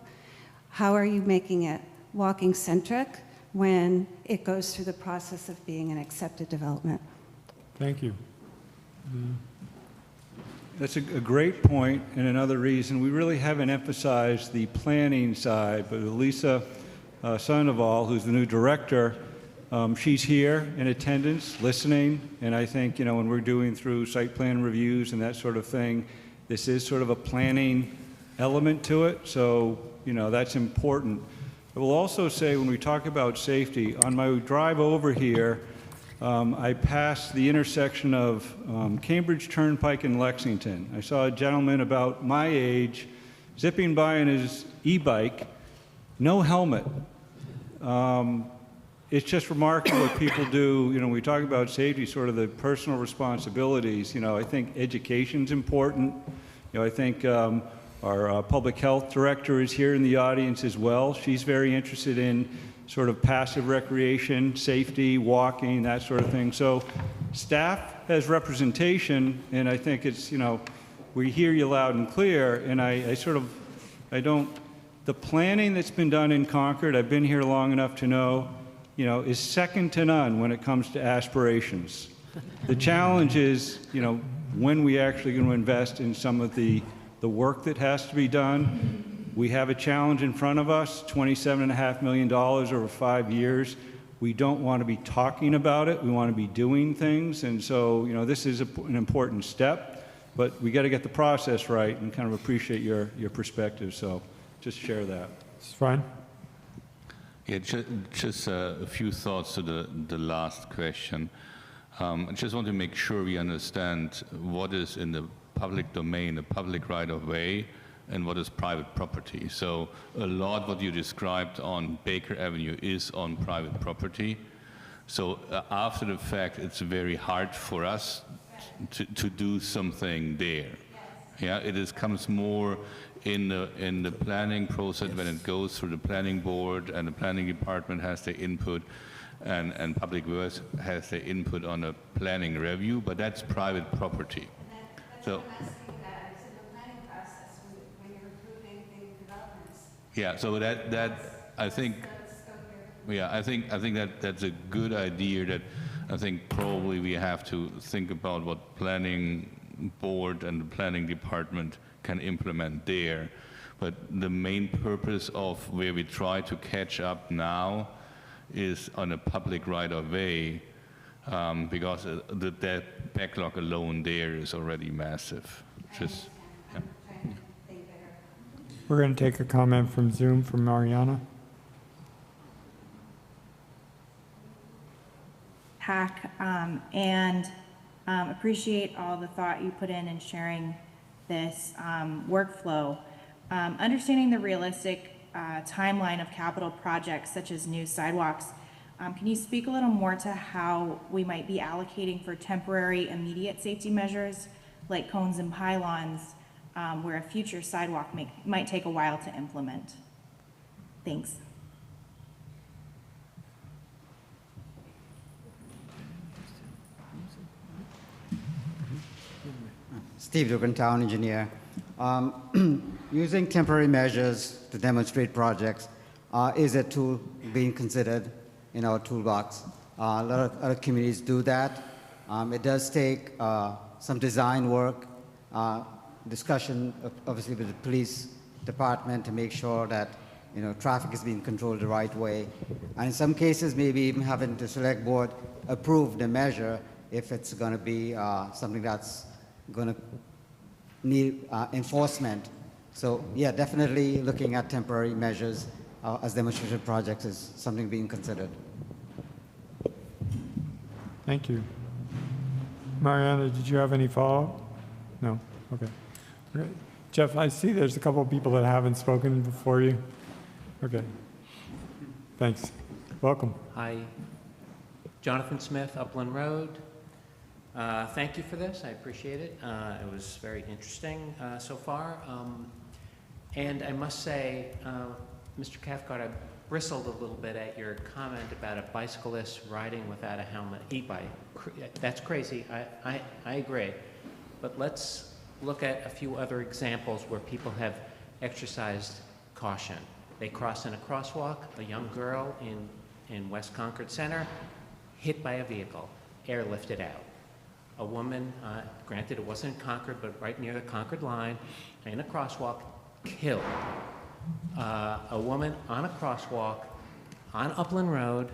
How are you making it walking centric when it goes through the process of being an accepted development? Thank you. That's a great point, and another reason we really haven't emphasized the planning side, but Lisa Sandoval, who's the new director, she's here in attendance, listening, and I think, when we're doing through site plan reviews and that sort of thing, this is sort of a planning element to it, so, that's important. I will also say, when we talk about safety, on my drive over here, I passed the intersection of Cambridge Turnpike and Lexington. I saw a gentleman about my age zipping by on his e-bike, no helmet. It's just remarkable what people do. When we talk about safety, sort of the personal responsibilities, I think education's important. I think our public health director is here in the audience as well. She's very interested in sort of passive recreation, safety, walking, that sort of thing. So staff has representation, and I think it's, we hear you loud and clear, and the planning that's been done in Concord, I've been here long enough to know, is second to none when it comes to aspirations. The challenge is, when we actually going to invest in some of the work that has to be done. We have a challenge in front of us, $27.5 million over 5 years. We don't want to be talking about it. We want to be doing things. And so, this is an important step, but we got to get the process right and kind of appreciate your perspective. So just share that. It's fine. Yeah, just a few thoughts to the last question. I just want to make sure we understand what is in the public domain, the public right-of-way, and what is private property. So a lot what you described on Baker Avenue is on private property. So after the fact, it's very hard for us to do something there. Yeah, it comes more in the planning process when it goes through the planning board and the planning department has their input and public works has their input on a planning review, but that's private property. So, yeah, so I think that's a good idea that I think probably we have to think about what planning board and the planning department can implement there. But the main purpose of where we try to catch up now is on a public right-of-way, because that backlog alone there is already massive. Just, yeah. We're going to take a comment from Zoom from Mariana. Hack, and appreciate all the thought you put in sharing this workflow. Understanding the realistic timeline of capital projects such as new sidewalks, can you speak a little more to how we might be allocating for temporary immediate safety measures like cones and pylons, where a future sidewalk might take a while to implement? Thanks. Steve Dugan, town engineer. Using temporary measures to demonstrate projects is a tool being considered in our toolbox. A lot of other communities do that. It does take some design work, discussion, obviously, with the police department to make sure that traffic is being controlled the right way. And in some cases, maybe even having the select board approve the measure if it's going to be something that's going to need enforcement. So yeah, definitely looking at temporary measures as demonstration projects is something being considered. Thank you. Mariana, did you have any follow-up? No? Okay. Great. Jeff, I see there's a couple of people that haven't spoken before you. Okay. Thanks. Welcome. Hi. Jonathan Smith, Upland Road. Thank you for this. I appreciate it. It was very interesting so far. And I must say, Mr. Cathcart, I bristled a little bit at your comment about a bicyclist riding without a helmet, e-bike. That's crazy. I agree. But let's look at a few other examples where people have exercised caution. They cross in a crosswalk, a young girl in West Concord Center, hit by a vehicle, airlifted out. A woman, granted it wasn't in Concord, but right near the Concord line, in a crosswalk, killed. A woman on a crosswalk on Upland Road,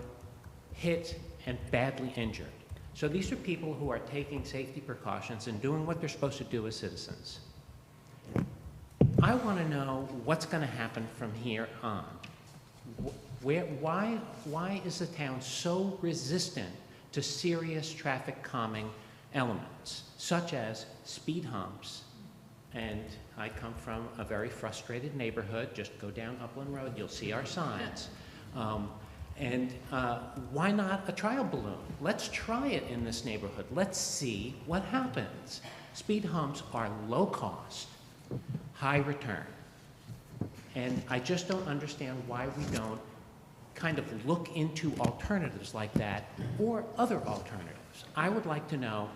hit and badly injured. So these are people who are taking safety precautions and doing what they're supposed to do as citizens. I want to know what's going to happen from here on. Why is the town so resistant to serious traffic calming elements, such as speed humps? And I come from a very frustrated neighborhood. Just go down Upland Road, you'll see our signs. Why not a trial balloon? Let's try it in this neighborhood. Let's see what happens. Speed humps are low cost, high return. And I just don't understand why we don't kind of look into alternatives like that or other alternatives. I would like to know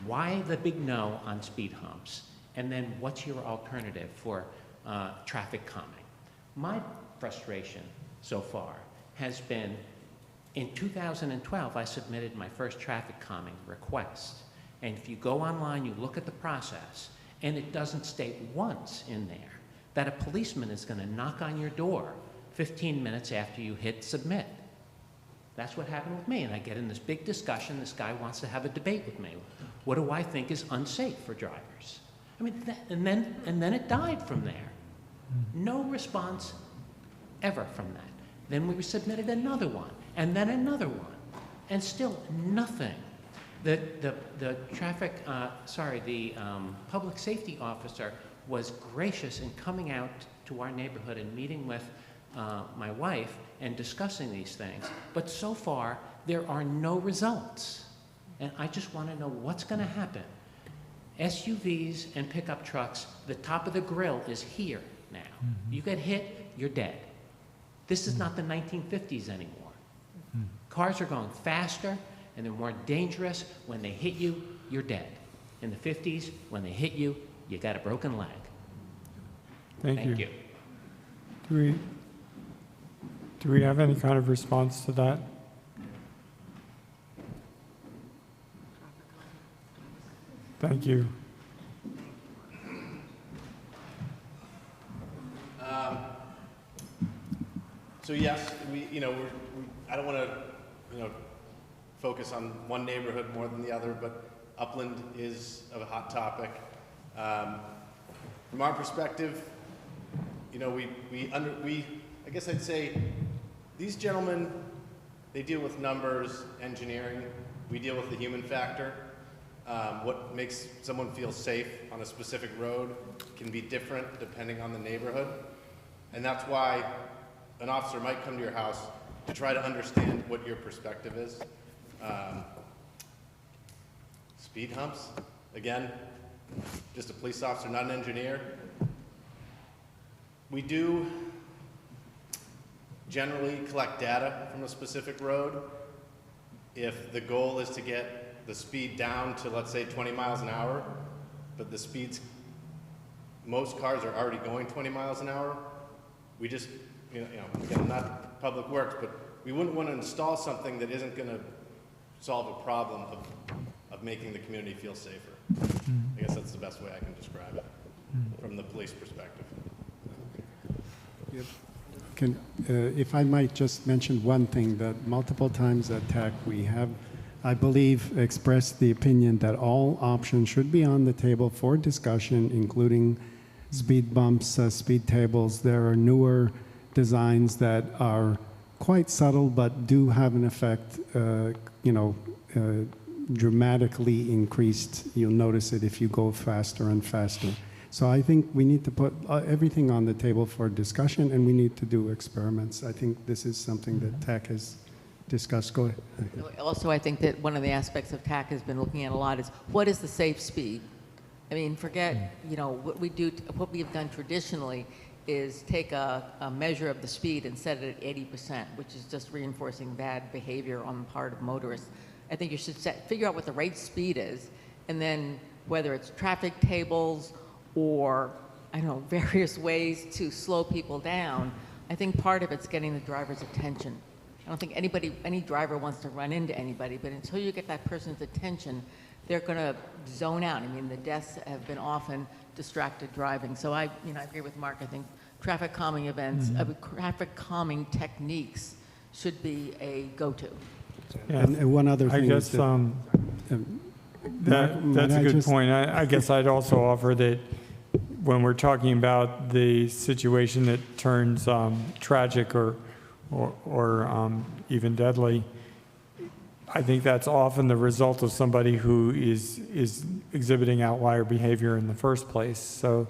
why the big no on speed humps, and then what's your alternative for traffic calming? My frustration so far has been, in 2012, I submitted my first traffic calming request. And if you go online, you look at the process, and it doesn't state once in there that a policeman is going to knock on your door 15 minutes after you hit submit. That's what happened with me, and I get in this big discussion. This guy wants to have a debate with me. What do I think is unsafe for drivers? I mean, and then it died from there. No response ever from that. Then we submitted another one, and then another one, and still nothing. The public safety officer was gracious in coming out to our neighborhood and meeting with my wife and discussing these things. But so far, there are no results. And I just want to know what's going to happen. SUVs and pickup trucks, the top of the grill is here now. You get hit, you're dead. This is not the 1950s anymore. Cars are going faster and they're more dangerous. When they hit you, you're dead. In the 50s, when they hit you, you got a broken leg. Thank you. Do we have any kind of response to that? Thank you. So yes, I don't want to, focus on one neighborhood more than the other, but Upland is a hot topic. From our perspective, I guess I'd say these gentlemen, they deal with numbers, engineering. We deal with the human factor. What makes someone feel safe on a specific road can be different depending on the neighborhood. And that's why an officer might come to your house to try to understand what your perspective is. Speed humps, again, just a police officer, not an engineer. We do generally collect data from a specific road. If the goal is to get the speed down to, let's say, 20 miles an hour, but the speeds, most cars are already going 20 miles an hour, we just, again, I'm not public works, but we wouldn't want to install something that isn't going to solve a problem of making the community feel safer. I guess that's the best way I can describe it from the police perspective. If I might just mention one thing, that multiple times at TAC we have, I believe, expressed the opinion that all options should be on the table for discussion, including speed bumps, speed tables. There are newer designs that are quite subtle but do have an effect, dramatically increased. You'll notice it if you go faster and faster. So I think we need to put everything on the table for discussion, and we need to do experiments. I think this is something that TAC has discussed. Go ahead. Also, I think that one of the aspects of TAC has been looking at a lot is what is the safe speed? I mean, forget, what we've done traditionally is take a measure of the speed and set it at 80%, which is just reinforcing bad behavior on the part of motorists. I think you should figure out what the right speed is, and then whether it's traffic tables or, various ways to slow people down, I think part of it's getting the driver's attention. I don't think any driver wants to run into anybody, but until you get that person's attention, they're going to zone out. I mean, the deaths have been often distracted driving. So I agree with Mark. I think traffic calming events, traffic calming techniques should be a go-to. Yeah. And one other thing I guess that's a good point. I guess I'd also offer that when we're talking about the situation that turns tragic or even deadly, I think that's often the result of somebody who is exhibiting outlier behavior in the first place. So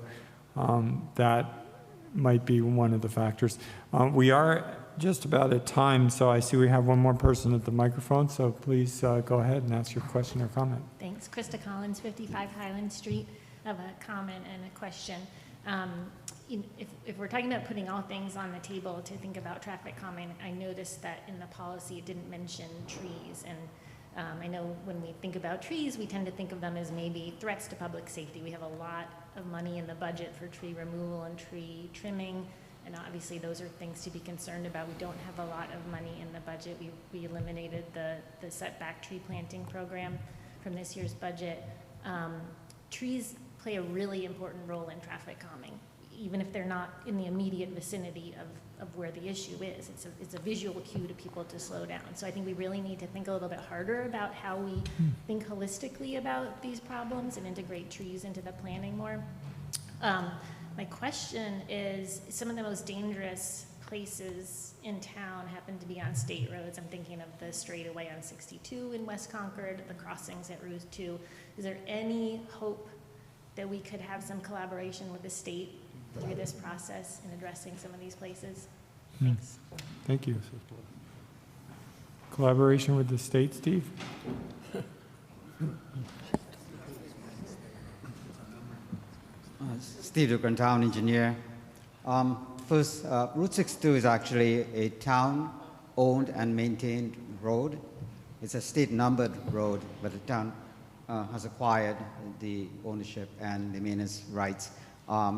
that might be one of the factors. We are just about at time, so I see we have one more person at the microphone, so please go ahead and ask your question or comment. Thanks. Krista Collins, 55 Highland Street. I have a comment and a question. If we're talking about putting all things on the table to think about traffic calming, I noticed that in the policy it didn't mention trees. And I know when we think about trees, we tend to think of them as maybe threats to public safety. We have a lot of money in the budget for tree removal and tree trimming. And obviously those are things to be concerned about. We don't have a lot of money in the budget. We eliminated the setback tree planting program from this year's budget. Trees play a really important role in traffic calming, even if they're not in the immediate vicinity of where the issue is. It's a visual cue to people to slow down. So I think we really need to think a little bit harder about how we think holistically about these problems and integrate trees into the planning more. My question is, some of the most dangerous places in town happen to be on state roads. I'm thinking of the straightaway on 62 in West Concord, the crossings at Route 2. Is there any hope that we could have some collaboration with the state through this process in addressing some of these places? Thanks. Thank you. Collaboration with the state, Steve? Steve Dugan, town engineer. First, Route 62 is actually a town-owned and maintained road. It's a state-numbered road, but the town has acquired the ownership and the maintenance rights.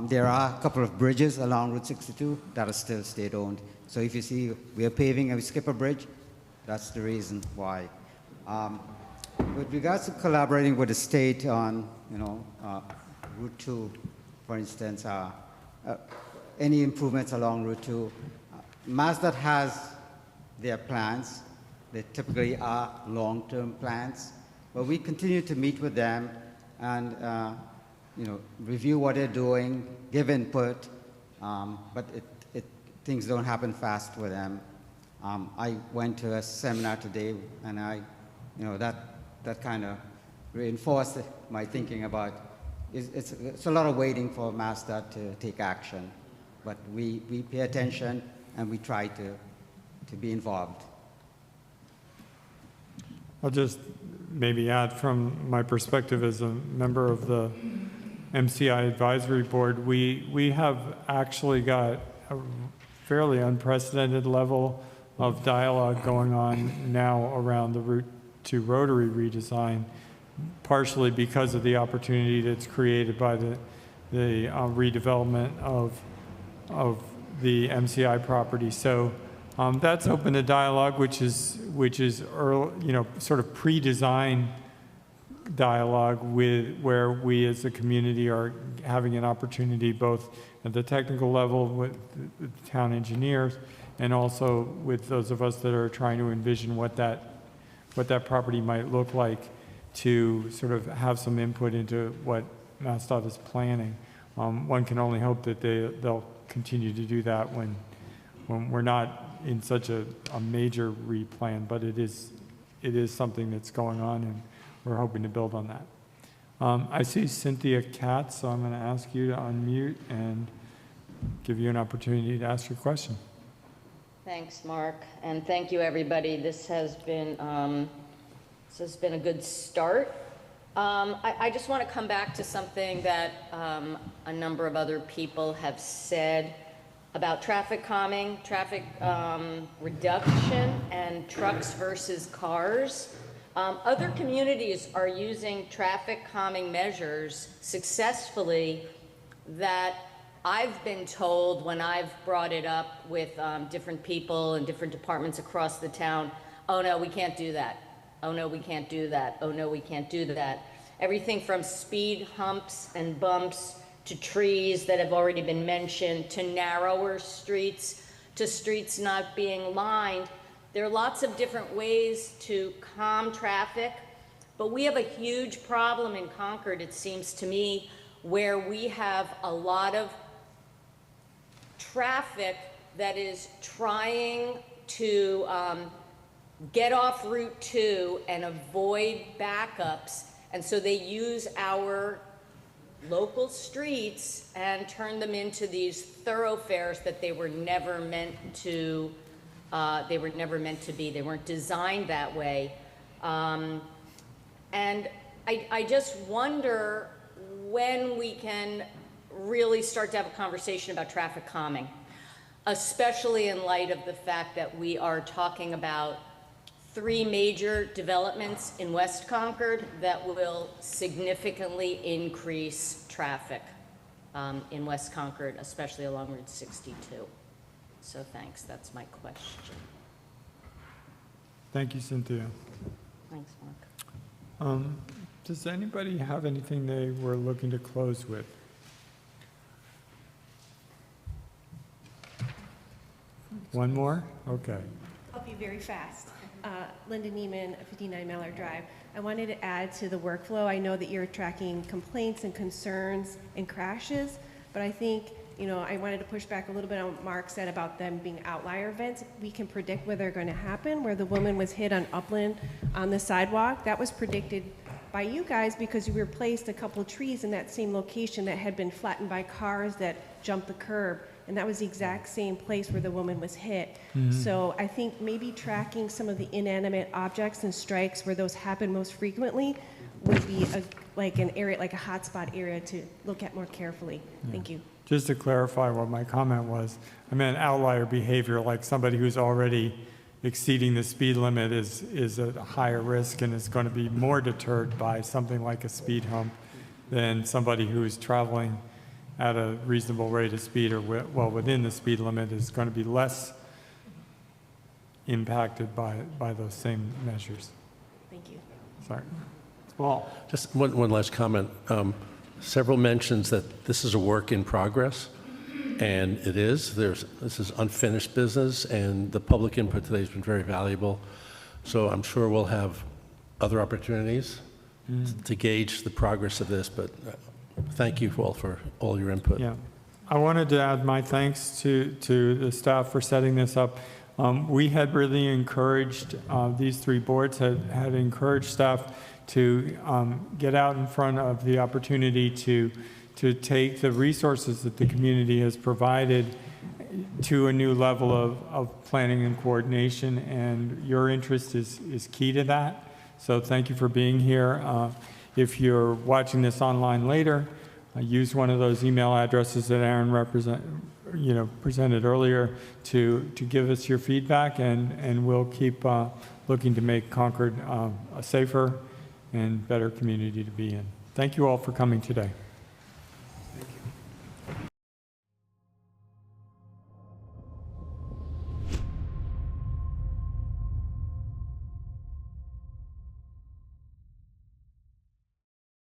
There are a couple of bridges along Route 62 that are still state-owned. So if you see we are paving and we skip a bridge, that's the reason why. With regards to collaborating with the state on, Route 2, for instance, any improvements along Route 2, MassDOT has their plans. They typically are long-term plans, but we continue to meet with them and review what they're doing, give input, but things don't happen fast with them. I went to a seminar today, and that kind of reinforced my thinking about it's a lot of waiting for MassDOT to take action, but we pay attention and we try to be involved. I'll just maybe add from my perspective as a member of the MCI Advisory Board, we have actually got a fairly unprecedented level of dialogue going on now around the Route 2 Rotary redesign, partially because of the opportunity that's created by the redevelopment of the MCI property. So that's opened a dialogue, which is early, sort of pre-design dialogue where we as a community are having an opportunity both at the technical level with the town engineers and also with those of us that are trying to envision what that property might look like, to sort of have some input into what MassDOT is planning. One can only hope that they'll continue to do that when we're not in such a major replan, but it is something that's going on, and we're hoping to build on that. I see Cynthia Katz, so I'm going to ask you to unmute and give you an opportunity to ask your question. Thanks, Mark, and thank you, everybody. This has been a good start. I just want to come back to something that a number of other people have said about traffic calming, traffic reduction, and trucks versus cars. Other communities are using traffic calming measures successfully that I've been told when I've brought it up with different people and different departments across the town, oh no, we can't do that. Oh no, we can't do that. Oh no, we can't do that. Everything from speed humps and bumps to trees that have already been mentioned, to narrower streets, to streets not being lined. There are lots of different ways to calm traffic, but we have a huge problem in Concord, it seems to me, where we have a lot of traffic that is trying to get off Route 2 and avoid backups, and so they use our local streets and turn them into these thoroughfares that they were never meant to be. They weren't designed that way. And I just wonder when we can really start to have a conversation about traffic calming, especially in light of the fact that we are talking about 3 major developments in West Concord that will significantly increase traffic in West Concord, especially along Route 62. So thanks, that's my question. Thank you, Cynthia. Thanks, Mark. Does anybody have anything they were looking to close with? One more? Okay. I'll be very fast. Linda Neiman, 59 Mallard Drive. I wanted to add to the workflow. I know that you're tracking complaints and concerns and crashes, but I think, I wanted to push back a little bit on what Mark said about them being outlier events. We can predict where they're going to happen. Where the woman was hit on Upland on the sidewalk, that was predicted by you guys because you replaced a couple of trees in that same location that had been flattened by cars that jumped the curb. And that was the exact same place where the woman was hit. Mm-hmm. So I think maybe tracking some of the inanimate objects and strikes where those happen most frequently would be an area, like a hotspot area to look at more carefully. Yeah. Thank you. Just to clarify what my comment was, I meant outlier behavior, like somebody who's already exceeding the speed limit is at a higher risk and is going to be more deterred by something like a speed hump than somebody who is traveling at a reasonable rate of speed or well within the speed limit is going to be less impacted by those same measures. Thank you. Sorry. Well, just one last comment. Several mentions that this is a work in progress. And it is. This is unfinished business, and the public input today has been very valuable. So I'm sure we'll have other opportunities to gauge the progress of this, but thank you all for all your input. Yeah. I wanted to add my thanks to the staff for setting this up. We had really encouraged, these three boards had encouraged staff to get out in front of the opportunity to take the resources that the community has provided to a new level of planning and coordination, and your interest is key to that. So thank you for being here. If you're watching this online later, use one of those email addresses that Aaron presented earlier to give us your feedback, and we'll keep looking to make Concord a safer and better community to be in. Thank you all for coming today.